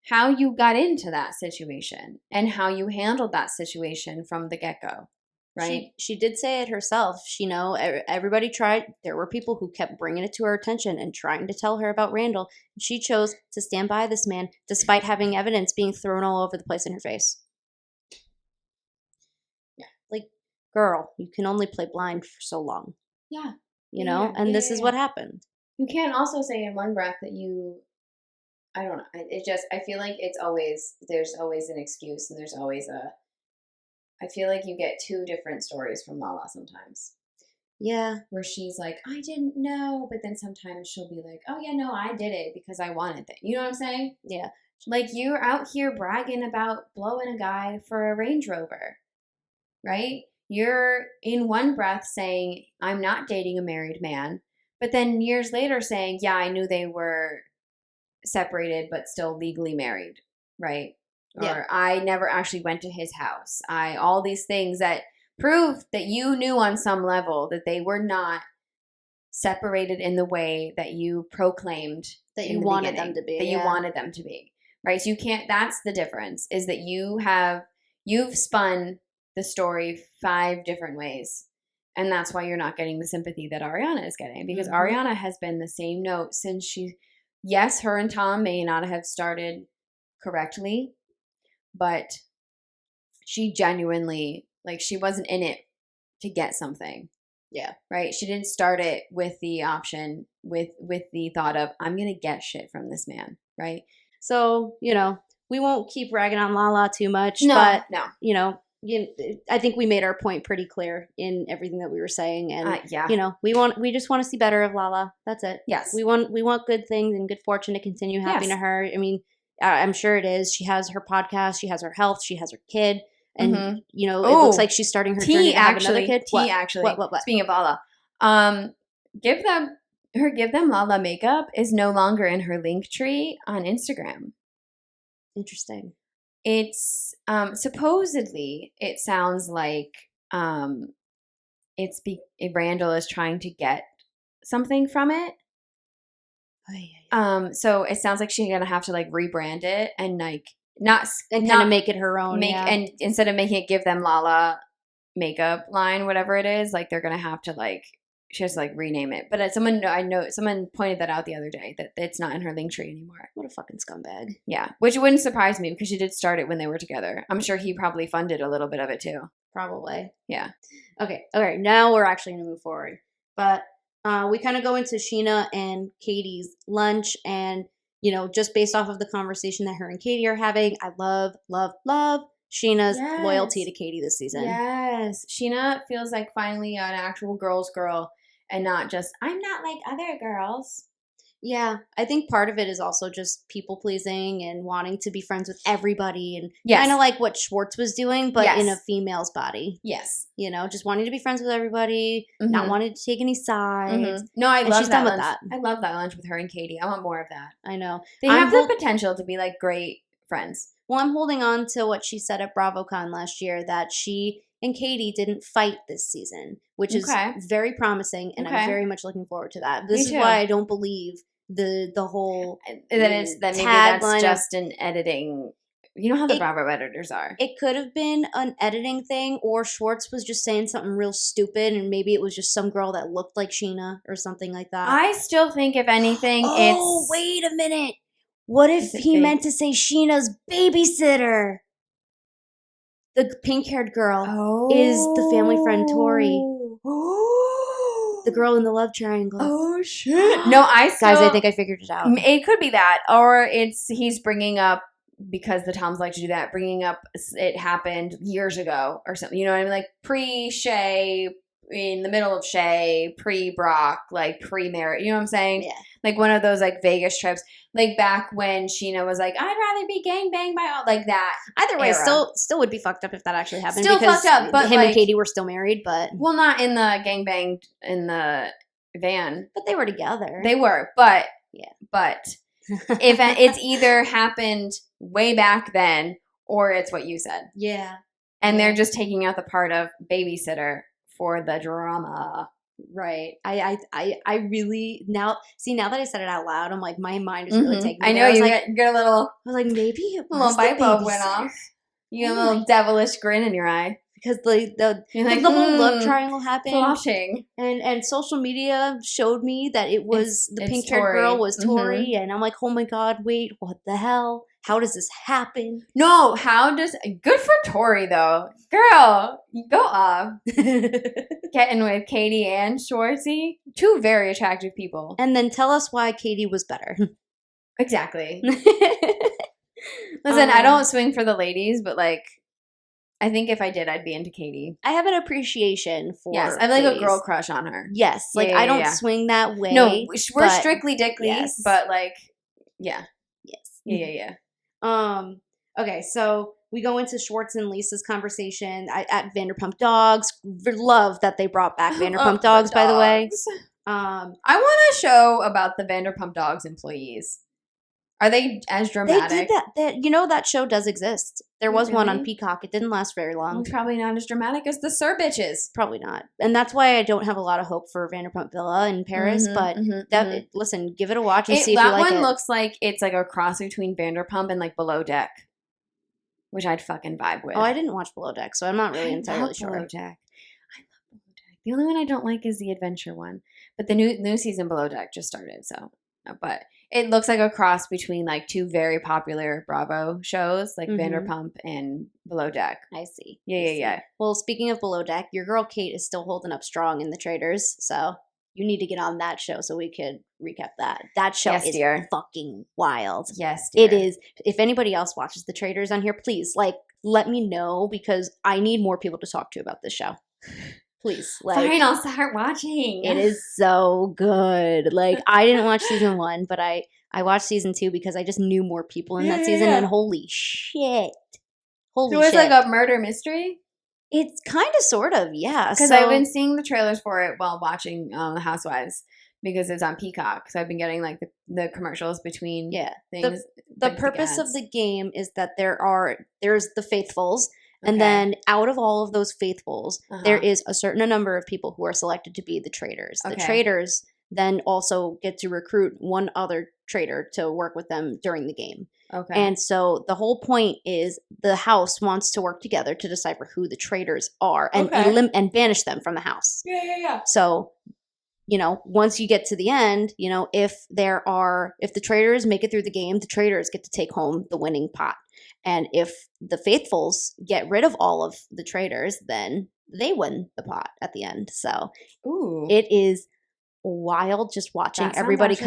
how you got into that situation and how you handled that situation from the get-go. right? She did say it herself. Everybody tried. There were people who kept bringing it to her attention and trying to tell her about Randall. And she chose to stand by this man despite having evidence being thrown all over the place in her face. Yeah. Like, girl, you can only play blind for so long. Yeah. And this is what happened. You can't also say in one breath that I don't know. I feel like there's always an excuse and there's always I feel like you get two different stories from Lala sometimes. Yeah. Where she's like, I didn't know. But then sometimes she'll be like, oh, yeah, no, I did it because I wanted it. You know what I'm saying? Yeah. Like, you're out here bragging about blowing a guy for a Range Rover, right? You're in one breath saying, I'm not dating a married man. But then years later saying, yeah, I knew they were separated but still legally married, right? Yeah. Or I never actually went to his house. All these things that prove that you knew on some level that they were not separated in the way that you proclaimed that you wanted them to be. That you wanted them to be, right? So you can't. That's the difference. Is that you've spun the story 5 different ways, and that's why you're not getting the sympathy that Ariana is getting, because Ariana has been the same note since she. Yes, her and Tom may not have started correctly, but she genuinely, like, she wasn't in it to get something. Yeah. Right? She didn't start it with the option, with the thought of, I'm going to get shit from this man, right? So, we won't keep ragging on Lala too much, but, I think we made our point pretty clear in everything that we were saying, and we just want to see better of Lala. That's it. Yes, we want good things and good fortune to continue happening to her. I mean, I'm sure it is. She has her podcast. She has her health. She has her kid, and it looks like she's starting her journey to have another kid. What? Speaking of Lala, give them Lala makeup is no longer in her link tree on Instagram. Interesting. It's supposedly it sounds like Randall is trying to get something from it. Oh, yeah. So it sounds like she's gonna have to like rebrand it and like kind of make it her own. And instead of making it give them Lala makeup line, whatever it is, like they're gonna have to like. She has to like rename it. But someone pointed that out the other day that it's not in her link tree anymore. What a fucking scumbag. Yeah. Which wouldn't surprise me because she did start it when they were together. I'm sure he probably funded a little bit of it too. Probably. Yeah. Okay. Now we're actually going to move forward. But we kind of go into Scheana and Katie's lunch, and, just based off of the conversation that her and Katie are having, I love Scheana's loyalty to Katie this season. Yes. Scheana feels like finally an actual girl's girl. And not just, I'm not like other girls. Yeah, I think part of it is also just people pleasing and wanting to be friends with everybody, and kind of like what Schwartz was doing, but in a female's body. Yes. Just wanting to be friends with everybody, not wanting to take any sides. No, I love she's that done lunch. with that. I love that lunch with her and Katie. I want more of that. I know. They have the potential to be like great friends. Well, I'm holding on to what she said at BravoCon last year, that she and Katie didn't fight this season, which is very promising, and I'm very much looking forward to that. This is why I don't believe the whole that maybe that's just an editing. You know how the Bravo editors are. It could have been an editing thing, or Schwartz was just saying something real stupid, and maybe it was just some girl that looked like Scheana or something like that. I still think, if anything, Oh, wait a minute. What if he meant to say Sheena's babysitter? The pink-haired girl is the family friend Tori. The girl in the love triangle. Oh, shit. No, Guys, I think I figured it out. It could be that. Or he's bringing up, because the Toms like to do that, bringing up it happened years ago or something. You know what I mean? Like pre-Shay, in the middle of Shay, pre-Brock, like pre-marriage. You know what I'm saying? Yeah. Like one of those like Vegas trips. Like back when Scheana was like, I'd rather be gangbanged by all, like that. Either way, still would be fucked up if that actually happened. Still fucked up, but him and Katie were still married, but well, not in the gangbanged in the van, but they were together. They were, but if it's either happened way back then, or it's what you said, and they're just taking out the part of babysitter for the drama. Right. I really now that I said it out loud, I'm like, my mind is really taking me. I know you get a little. I was like, maybe a little light bulb went off. You got a little devilish grin in your eye. because the You're like, the whole love triangle happened, plotting. and social media showed me that it was the pink haired Tori. girl was Tori, and I'm like, oh my god, wait, what the hell? How does this happen? No, good for Tori though, girl, go up, getting with Katie and Schwartzy, two very attractive people. And then tell us why Katie was better. Exactly. Listen, I don't swing for the ladies, but like, I think if I did, I'd be into Katie. I have an appreciation for Yes, I have like ladies. a girl crush on her. Yes, like Yeah, I don't yeah. swing that way. No, we're but- strictly dickly, yes. but like, yeah. Yes. Yeah. Okay, so we go into Schwartz and Lisa's conversation at Vanderpump Dogs. Love that they brought back Vanderpump Dogs, by the way. I want a show about the Vanderpump Dogs employees. Are they as dramatic? They did that. That show does exist. There was one on Really? Peacock. It didn't last very long. Probably not as dramatic as the Sir bitches. Probably not. And that's why I don't have a lot of hope for Vanderpump Villa in Paris. But listen, give it a watch and see if you like it. That one looks like it's like a cross between Vanderpump and like Below Deck, which I'd fucking vibe with. Oh, I didn't watch Below Deck, so I'm not really entirely sure. Below Deck. I love Below Deck. The only one I don't like is the adventure one. But the new season Below Deck just started, so. But it looks like a cross between like two very popular Bravo shows, like Vanderpump and Below Deck. I see. Yeah. Well, speaking of Below Deck, your girl Kate is still holding up strong in The Traitors, so you need to get on that show so we could recap that. That show is fucking wild. Yes, dear. It is. If anybody else watches The Traitors on here, please, let me know because I need more people to talk to about this show. Please. Fine, I'll start watching. It is so good. I didn't watch season 1, but I watched season 2 because I just knew more people in that season, and holy shit. Holy shit. So it's like a murder mystery? It's kind of, sort of, yeah. Because I've been seeing the trailers for it while watching The Housewives because it's on Peacock. So I've been getting like the commercials between things. The purpose of the game is that there's the faithfuls. And then out of all of those faithfuls, there is a certain number of people who are selected to be the traitors. The traitors then also get to recruit one other traitor to work with them during the game. Okay. And so the whole point is the house wants to work together to decipher who the traitors are and and banish them from the house. Yeah. So, once you get to the end, if the traitors make it through the game, the traitors get to take home the winning pot. And if the faithfuls get rid of all of the traitors, then they win the pot at the end. So it is wild just watching everybody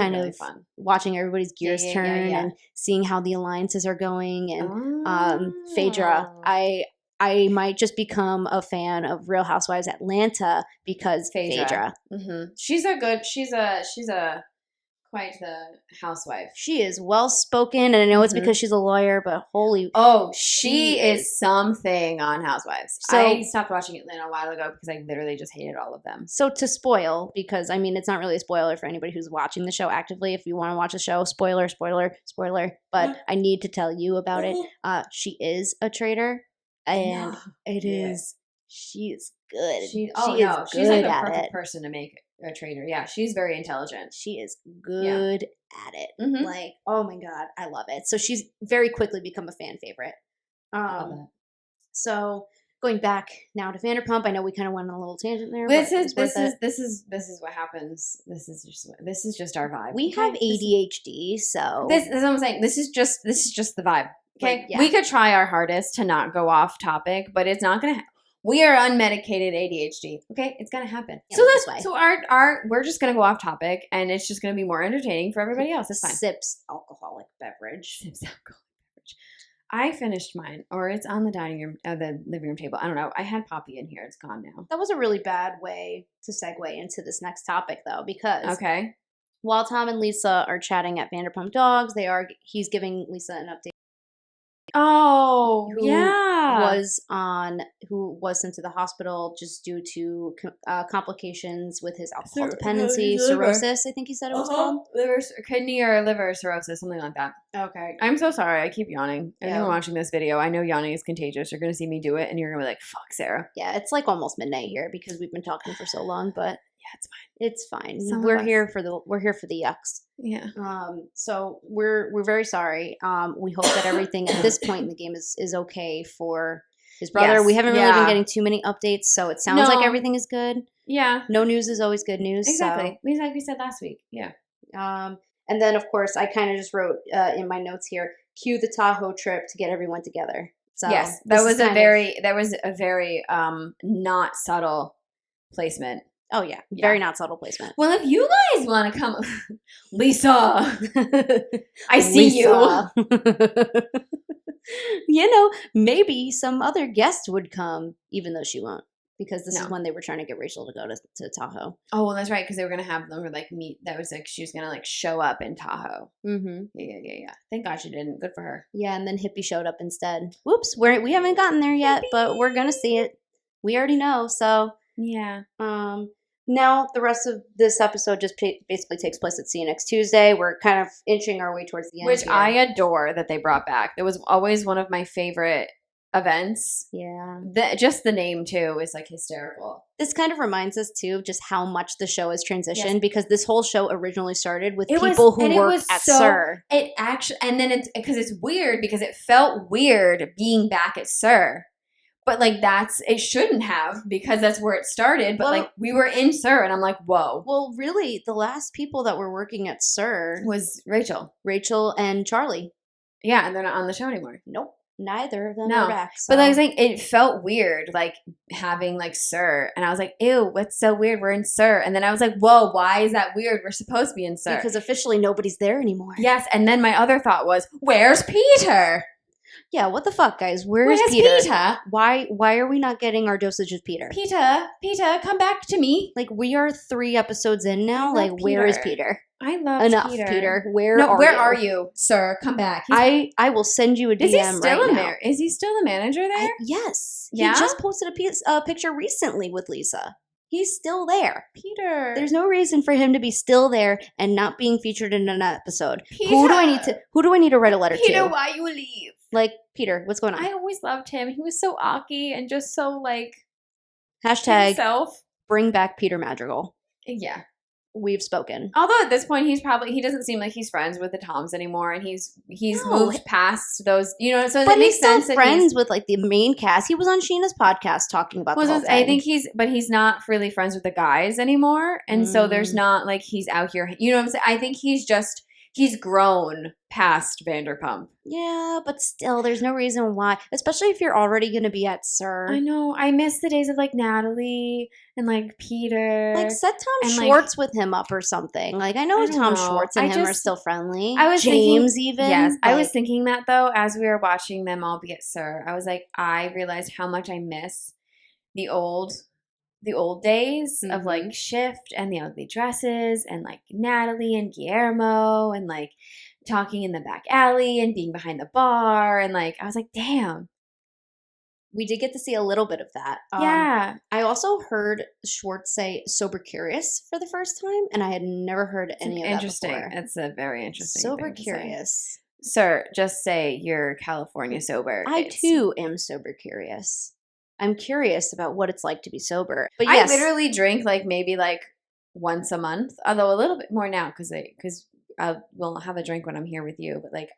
watching everybody's gears turn and seeing how the alliances are going. And Phaedra, I might just become a fan of Real Housewives Atlanta because Phaedra. She's quite the housewife. She is well spoken, and I know it's because she's a lawyer, but she is something on Housewives. So, I stopped watching Atlanta a while ago because I literally just hated all of them. So to spoil, because it's not really a spoiler for anybody who's watching the show actively. If you want to watch the show, spoiler, but I need to tell you about it. She is a traitor, and she is good. She's like a perfect person to make a traitor. Yeah, she's very intelligent. She is good at it. Oh my god, I love it. So she's very quickly become a fan favorite. So going back now to Vanderpump, I know we kind of went on a little tangent there. This is what happens. This is just our vibe. We have ADHD, so this is what I'm saying. This is just the vibe. Okay, we could try our hardest to not go off topic, but it's not gonna. We are unmedicated ADHD. Okay, it's gonna happen. Yeah, so we're just gonna go off topic, and it's just gonna be more entertaining for everybody else. It's fine. Sips alcoholic beverage. I finished mine, or it's on the the living room table. I don't know. I had Poppy in here. It's gone now. That was a really bad way to segue into this next topic, though, because while Tom and Lisa are chatting at Vanderpump Dogs, he's giving Lisa an update. Oh, who was sent to the hospital just due to complications with his alcohol dependency, cirrhosis, I think he said it was called. Kidney or liver cirrhosis, something like that. Okay. I'm so sorry. I keep yawning. Anyone watching this video, I know yawning is contagious. You're going to see me do it, and you're going to be like, fuck, Sarah. Yeah, it's like almost midnight here because we've been talking for so long, but yeah, it's fine. It's fine. We're here for the yucks. Yeah. So we're very sorry. We hope that everything at this point in the game is okay for His brother, Yes. we haven't really been Yeah. getting too many updates, so it sounds like No. everything is good. Yeah. No news is always good news. Exactly. Like we said last week. Yeah. So, and then, of course, I kind of just wrote in my notes here, cue the Tahoe trip to get everyone together. So yes. That was a very not subtle placement. Oh, yeah. Very not subtle placement. Well, if you guys want to come, Lisa, I see you. You know, maybe some other guest would come, even though she won't, because this is when they were trying to get Rachel to go to Tahoe. Oh, well, that's right, because they were going to have them meet. That was she was going to show up in Tahoe. Mm-hmm. Yeah. Thank God she didn't. Good for her. Yeah, and then Hippie showed up instead. Whoops, we haven't gotten there yet, but we're going to see it. We already know, so. Yeah. Now, the rest of this episode just basically takes place at See You Next Tuesday. We're kind of inching our way towards the end. Which here. I adore that they brought back. It was always one of my favorite events. Yeah. Just the name, too, is hysterical. This kind of reminds us, too, of just how much the show has transitioned, because this whole show originally started with people who worked at SUR. It actually, and then it's weird because it felt weird being back at SUR. But it shouldn't have, because that's where it started. But we were in SUR, and I'm like, whoa. Well, really, the last people that were working at SUR was Rachel and Charlie. Yeah, and they're not on the show anymore. Nope, neither of them are back. So. But I was saying, it felt weird, having SUR, and I was like, ew, what's so weird? We're in SUR, and then I was like, whoa, why is that weird? We're supposed to be in SUR because officially nobody's there anymore. Yes, and then my other thought was, where's Peter? Yeah, what the fuck, guys? Where's Peter? Why are we not getting our dosage of Peter? Peter, come back to me. We are 3 episodes in now. Where is Peter? I love enough, Peter. Where are you, sir? Come back. I will send you a DM is he still right now. Is he still the manager there? Yes. Yeah? He just posted a picture recently with Lisa. He's still there. Peter. There's no reason for him to be still there and not being featured in an episode. Peter. Who do I need to write a letter to? Peter, why you leave? Peter, what's going on? I always loved him. He was so awky and just so Hashtag himself. Bring back Peter Madrigal. Yeah. We've spoken. Although at this point he doesn't seem like he's friends with the Toms anymore, and he's moved past those, so but it makes sense. He's still friends with the main cast. He was on Sheena's podcast talking about the whole thing. I think he's not really friends with the guys anymore, and so there's not he's out here. You know what I'm saying? I think he's grown past Vanderpump. Yeah, but still, there's no reason why, especially if you're already going to be at SUR. I know. I miss the days of Natalie and Peter. Set Tom Schwartz with him up or something. I know Tom Schwartz and him are still friendly. I was James even. Yes, I was thinking that though as we were watching them all be at SUR. I was I realized how much I miss the old days of Shift and the ugly dresses and Natalie and Guillermo and talking in the back alley and being behind the bar and I was damn. We did get to see a little bit of that. Yeah. I also heard Schwartz say sober curious for the first time, and I had never heard any of that before. It's a very interesting sober thing to curious. Say. Sir, just say you're California sober. I too am sober curious. I'm curious about what it's like to be sober. But yes. I literally drink maybe once a month, although a little bit more now because I will have a drink when I'm here with you. But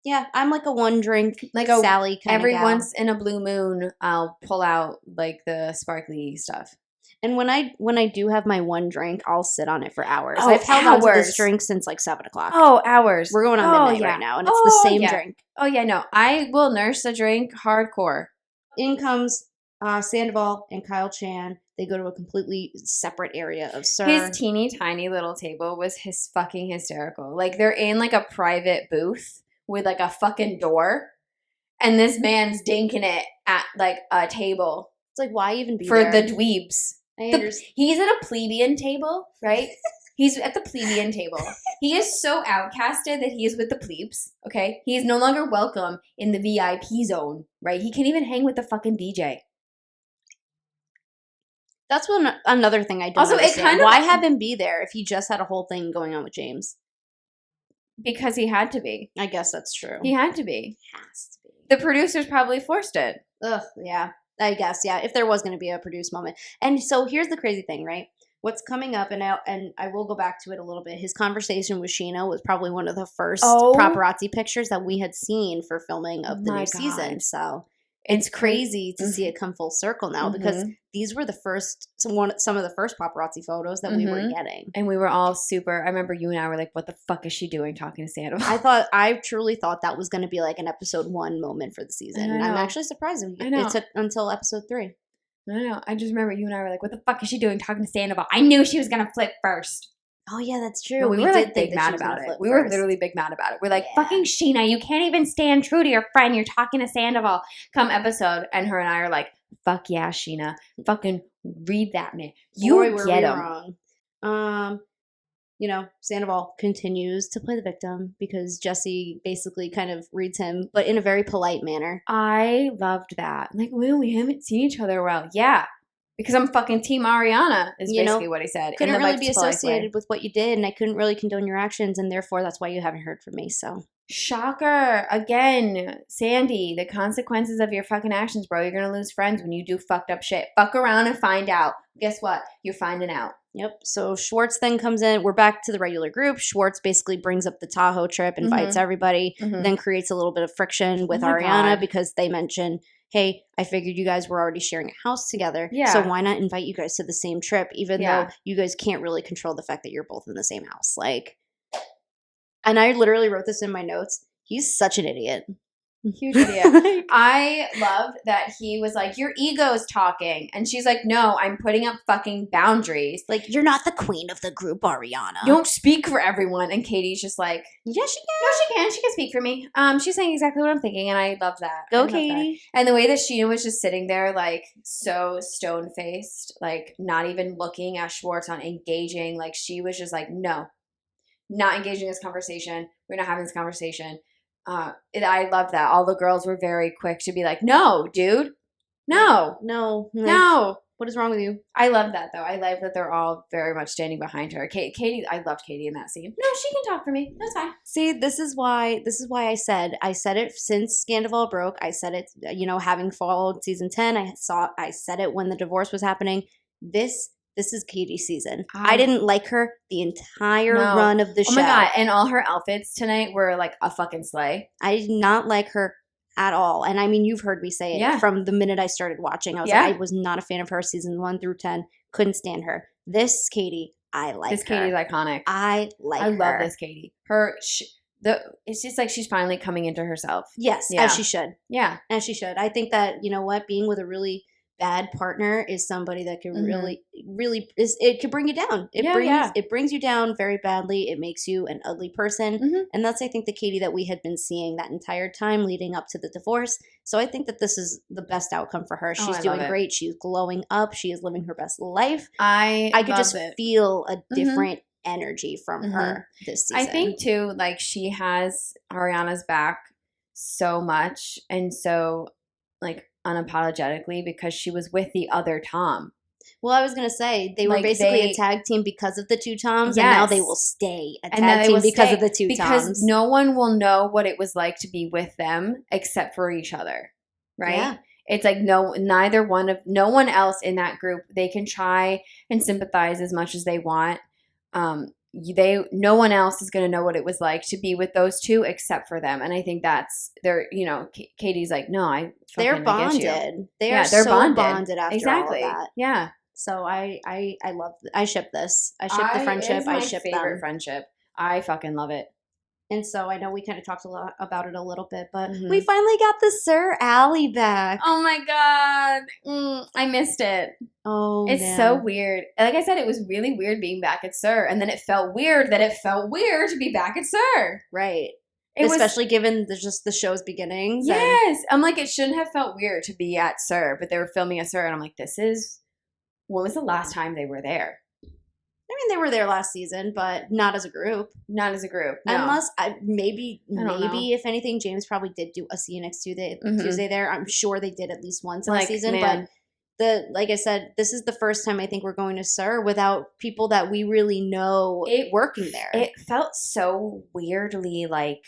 yeah, I'm a one drink Sally kind every of gal. Once in a blue moon, I'll pull out the sparkly stuff. And when I do have my one drink, I'll sit on it for hours. Oh, I've held on to this drink since 7 o'clock. Oh, hours. We're going on midnight right now, and it's the same drink. Oh yeah, no, I will nurse a drink hardcore. In comes Sandoval and Kyle Chan. They go to a completely separate area of SUR. His teeny tiny little table was fucking hysterical. They're in a private booth with a fucking door, and this man's dinking it at a table. It's why even be for there? The dweebs? He's at a plebeian table, right? He's at the plebeian table. He is so outcasted that he is with the plebes, okay? He is no longer welcome in the VIP zone, right? He can't even hang with the fucking DJ. That's another thing I don't understand. Why have him be there if he just had a whole thing going on with James? Because he had to be. I guess that's true. He had to be. Has to be. The producers probably forced it. Ugh, yeah. I guess, yeah, if there was going to be a produced moment. And so here's the crazy thing, right? What's coming up, and I will go back to it a little bit. His conversation with Scheana was probably one of the first paparazzi pictures that we had seen for filming of the new season. So It's crazy to see it come full circle now because these were the first, some of the first paparazzi photos that we were getting. And we were all super, I remember you and I were like, what the fuck is she doing talking to Sandoval? I truly thought that was going to be like an episode 1 moment for the season. And I'm actually surprised it took until episode 3. I I just remember you and I were like, what the fuck is she doing talking to Sandoval? I knew she was going to flip first. Oh, yeah, that's true. No, we were like big mad about it. We were literally big mad about it. We're like, fucking Scheana, you can't even stand true to your friend. You're talking to Sandoval. Come episode. And her and I are like, fuck yeah, Scheana. Fucking read that man. You get him. Wrong. You know, Sandoval continues to play the victim because Jesse basically kind of reads him, but in a very polite manner. I loved that. Like, well, we haven't seen each other well. Yeah. Because I'm fucking Team Ariana is basically what he said. Couldn't really be associated with what you did, and I couldn't really condone your actions, and therefore that's why you haven't heard from me. So shocker. Again, Sandy, the consequences of your fucking actions, bro. You're going to lose friends when you do fucked up shit. Fuck around and find out. Guess what? You're finding out. Yep. So Schwartz then comes in. We're back to the regular group. Schwartz basically brings up the Tahoe trip, invites everybody, then creates a little bit of friction with Ariana because they mention, hey, I figured you guys were already sharing a house together. Yeah. So why not invite you guys to the same trip, even though you guys can't really control the fact that you're both in the same house? Like, and I literally wrote this in my notes. He's such an idiot. Huge idiot. I loved that he was like, your ego's talking. And she's like, no, I'm putting up fucking boundaries. Like, you're not the queen of the group, Ariana. You don't speak for everyone. And Katie's just like, yeah, she can. No, she can. She can speak for me. She's saying exactly what I'm thinking. And I love that. Go, Katie. That. And the way that Scheana was just sitting there, like, so stone-faced, like, not even looking at Schwartz, not engaging. Like, she was just like, no, not engaging in this conversation. We're not having this conversation. I love that. All the girls were very quick to be like, no, dude. No. No. What is wrong with you? I love that, though. I love that they're all very much standing behind her. Katie, I loved Katie in that scene. No, she can talk for me. That's fine. See, this is why I said it since Scandival broke. I said it, having followed season 10. I said it when the divorce was happening. This is Katie's season. I didn't like her the entire run of the show. Oh my God. And all her outfits tonight were like a fucking sleigh. I did not like her at all. And I mean, you've heard me say it from the minute I started watching. I was like, I was not a fan of her season 1 through 10. Couldn't stand her. This Katie, I like her. This Katie's iconic. I love this Katie. It's just like she's finally coming into herself. Yes, as she should. Yeah. As she should. I think that, being with a really bad partner is somebody that can really it can bring you down. It brings you down very badly. It makes you an ugly person. And that's, I think, the Katie that we had been seeing that entire time leading up to the divorce. So I think that this is the best outcome for her. She's doing great. She's glowing up. She is living her best life. I could just feel a different energy from her this season. I think too, like, she has Ariana's back so much and so, like, unapologetically because she was with the other Tom. Well, I was going to say, they were basically a tag team because of the two Toms, and now they will stay a tag team because of the two Toms. Because no one will know what it was like to be with them except for each other, right? Yeah. It's like no one else in that group, they can try and sympathize as much as they want. No one else is going to know what it was like to be with those two except for them. And I think Katie's like, no, they're bonded. They're so bonded after all of that. Yeah. So I ship this. I ship the friendship. I ship them. Favorite friendship. I fucking love it. And so I know we kind of talked a lot about it a little bit, but we finally got the Sir Allie back. Oh my God. I missed it. Oh, it's so weird. Like I said, it was really weird being back at Sir. And then it felt weird to be back at Sir. Right. Especially given the show's beginnings. Yes. I'm like, it shouldn't have felt weird to be at Sir, but they were filming at Sir. And I'm like, when was the last time they were there? I mean, they were there last season, but not as a group. Not as a group. No. Unless, maybe if anything, James probably did do a See You Next Tuesday there. I'm sure they did at least once in the season. Man. But like I said, this is the first time I think we're going to Sir without people that we really know working there. It felt so weirdly like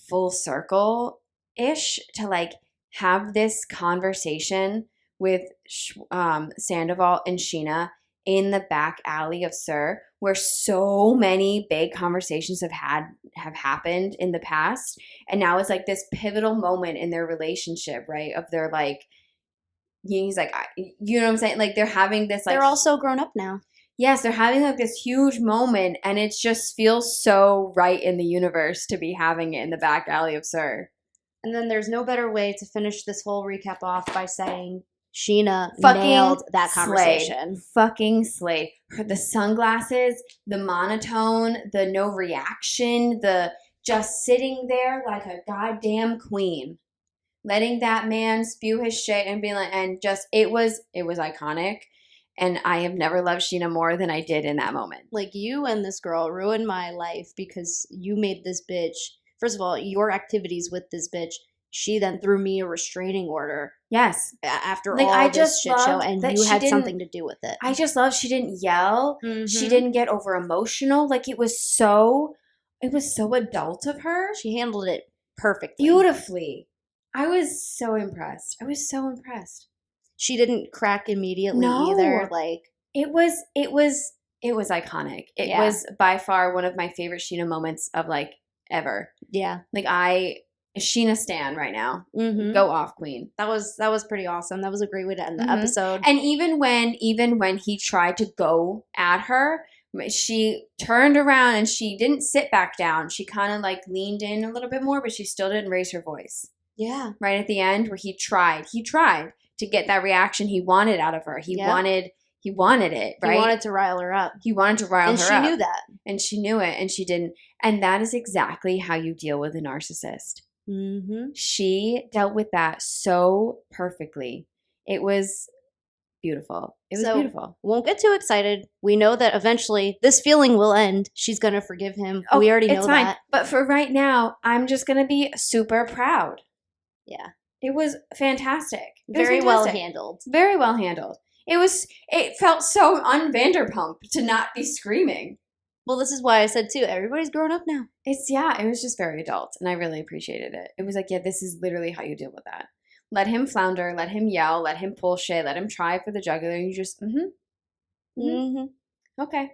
full circle-ish to like have this conversation with Sandoval and Scheana in the back alley of Sir, where so many big conversations have happened in the past, and now it's like this pivotal moment in their relationship, right? Of their like, he's like, you know what I'm saying? Like they're having this like, they're all so grown up now. Yes, they're having like this huge moment, and it just feels so right in the universe to be having it in the back alley of Sir. And then there's no better way to finish this whole recap off by saying Scheana Fucking nailed that conversation. Fucking slayed. The sunglasses, the monotone, the no reaction, the just sitting there like a goddamn queen. Letting that man spew his shit and being like, and just, it was iconic. And I have never loved Scheana more than I did in that moment. Like, you and this girl ruined my life because you made this bitch, first of all, your activities with this bitch, she then threw me a restraining order. Yes. After all this shit show, and you had something to do with it. I just love she didn't yell. Mm-hmm. She didn't get over emotional. Like, it was so adult of her. She handled it perfectly. Beautifully. I was so impressed. She didn't crack immediately either. Like, it was iconic. It was by far one of my favorite Scheana moments of like ever. Yeah. Like Scheana stan right now. Mm-hmm. Go off, queen. That was pretty awesome. That was a great way to end the episode. And even when he tried to go at her, she turned around and she didn't sit back down. She kind of like leaned in a little bit more, but she still didn't raise her voice. Yeah. Right at the end where he tried to get that reaction he wanted out of her. He wanted it, right? He wanted to rile her up. And she knew that. And she knew it, and she didn't. And that is exactly how you deal with a narcissist. Mm-hmm. She dealt with that so perfectly. It was beautiful. Beautiful. Won't get too excited. We know that eventually this feeling will end. She's going to forgive him. We already know that. But for right now, I'm just going to be super proud. Yeah. It was fantastic. Very well handled. Very well handled. It felt so un-Vanderpump to not be screaming. Well, this is why I said too, everybody's grown up now. It was just very adult, and I really appreciated it. It was like, yeah, this is literally how you deal with that. Let him flounder, let him yell, let him pull shit, let him try for the jugular, and you just, okay.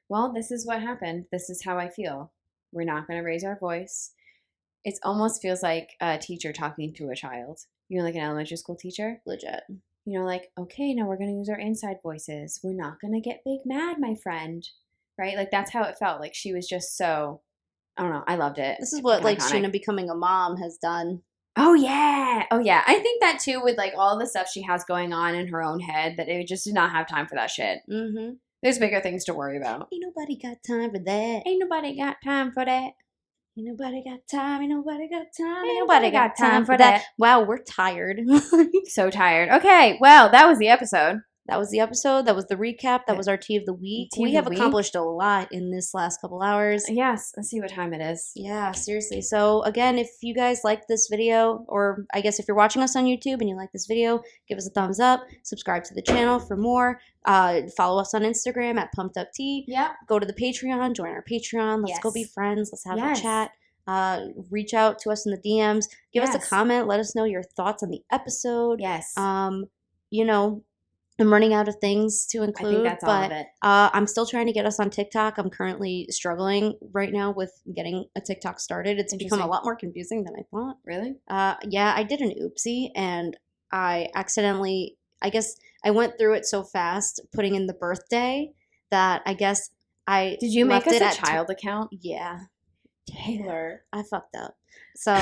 Well, this is what happened. This is how I feel. We're not going to raise our voice. It almost feels like a teacher talking to a child. You know, like an elementary school teacher? Legit. You know, like, okay, now we're going to use our inside voices. We're not going to get big mad, my friend. Right? Like, that's how it felt. Like, she was just so, I don't know. I loved it. This is what, like, Scheana becoming a mom has done. Oh, yeah. I think that, too, with, like, all the stuff she has going on in her own head, that it just did not have time for that shit. Mm-hmm. There's bigger things to worry about. Ain't nobody got time for that. Ain't nobody got time for that. Ain't nobody got time. Ain't nobody got time. Ain't nobody got time for that. Wow, we're tired. So tired. Okay, well, that was the episode. That was the episode. That was the recap. That was our tea of the week. We have accomplished a lot in this last couple hours. Yes. Let's see what time it is. Yeah, seriously. So again, if you guys like this video, or I guess if you're watching us on YouTube and you like this video, give us a thumbs up. Subscribe to the channel for more. Follow us on Instagram at PumkedUpTea. Yeah. Go to the Patreon. Join our Patreon. Let's go be friends. Let's have a chat. Reach out to us in the DMs. Give us a comment. Let us know your thoughts on the episode. Yes. You know, I'm running out of things to include. I think that's all of it. I'm still trying to get us on TikTok. I'm currently struggling right now with getting a TikTok started. It's become a lot more confusing than I thought. Really? Yeah, I did an oopsie, and I accidentally, I guess I went through it so fast, putting in the birthday, that I guess I Did you make us a child account? Yeah. Taylor. I fucked up. So,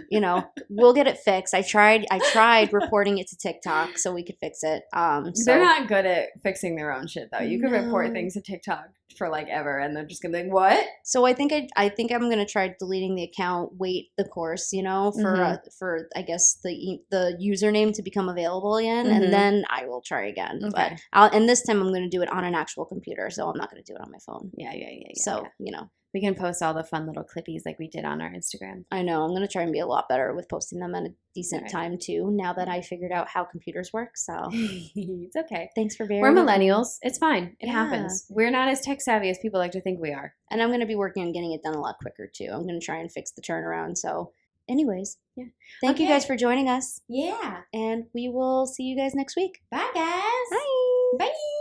you know, we'll get it fixed. I tried reporting it to TikTok so we could fix it. So they're not good at fixing their own shit though. You could report things to TikTok for like ever and they're just gonna be like, what? So I think I'm gonna try deleting the account, wait the course, you know, for I guess the username to become available again, and then I will try again. Okay. But and this time I'm gonna do it on an actual computer, so I'm not gonna do it on my phone. Yeah. So, you know. We can post all the fun little clippies like we did on our Instagram. I know. I'm going to try and be a lot better with posting them at a decent time, too, now that I figured out how computers work. So it's okay. Thanks for bearing with me. We're millennials. It's fine. It happens. We're not as tech savvy as people like to think we are. And I'm going to be working on getting it done a lot quicker, too. I'm going to try and fix the turnaround. So anyways, thank you guys for joining us. Yeah. And we will see you guys next week. Bye, guys. Bye. Bye.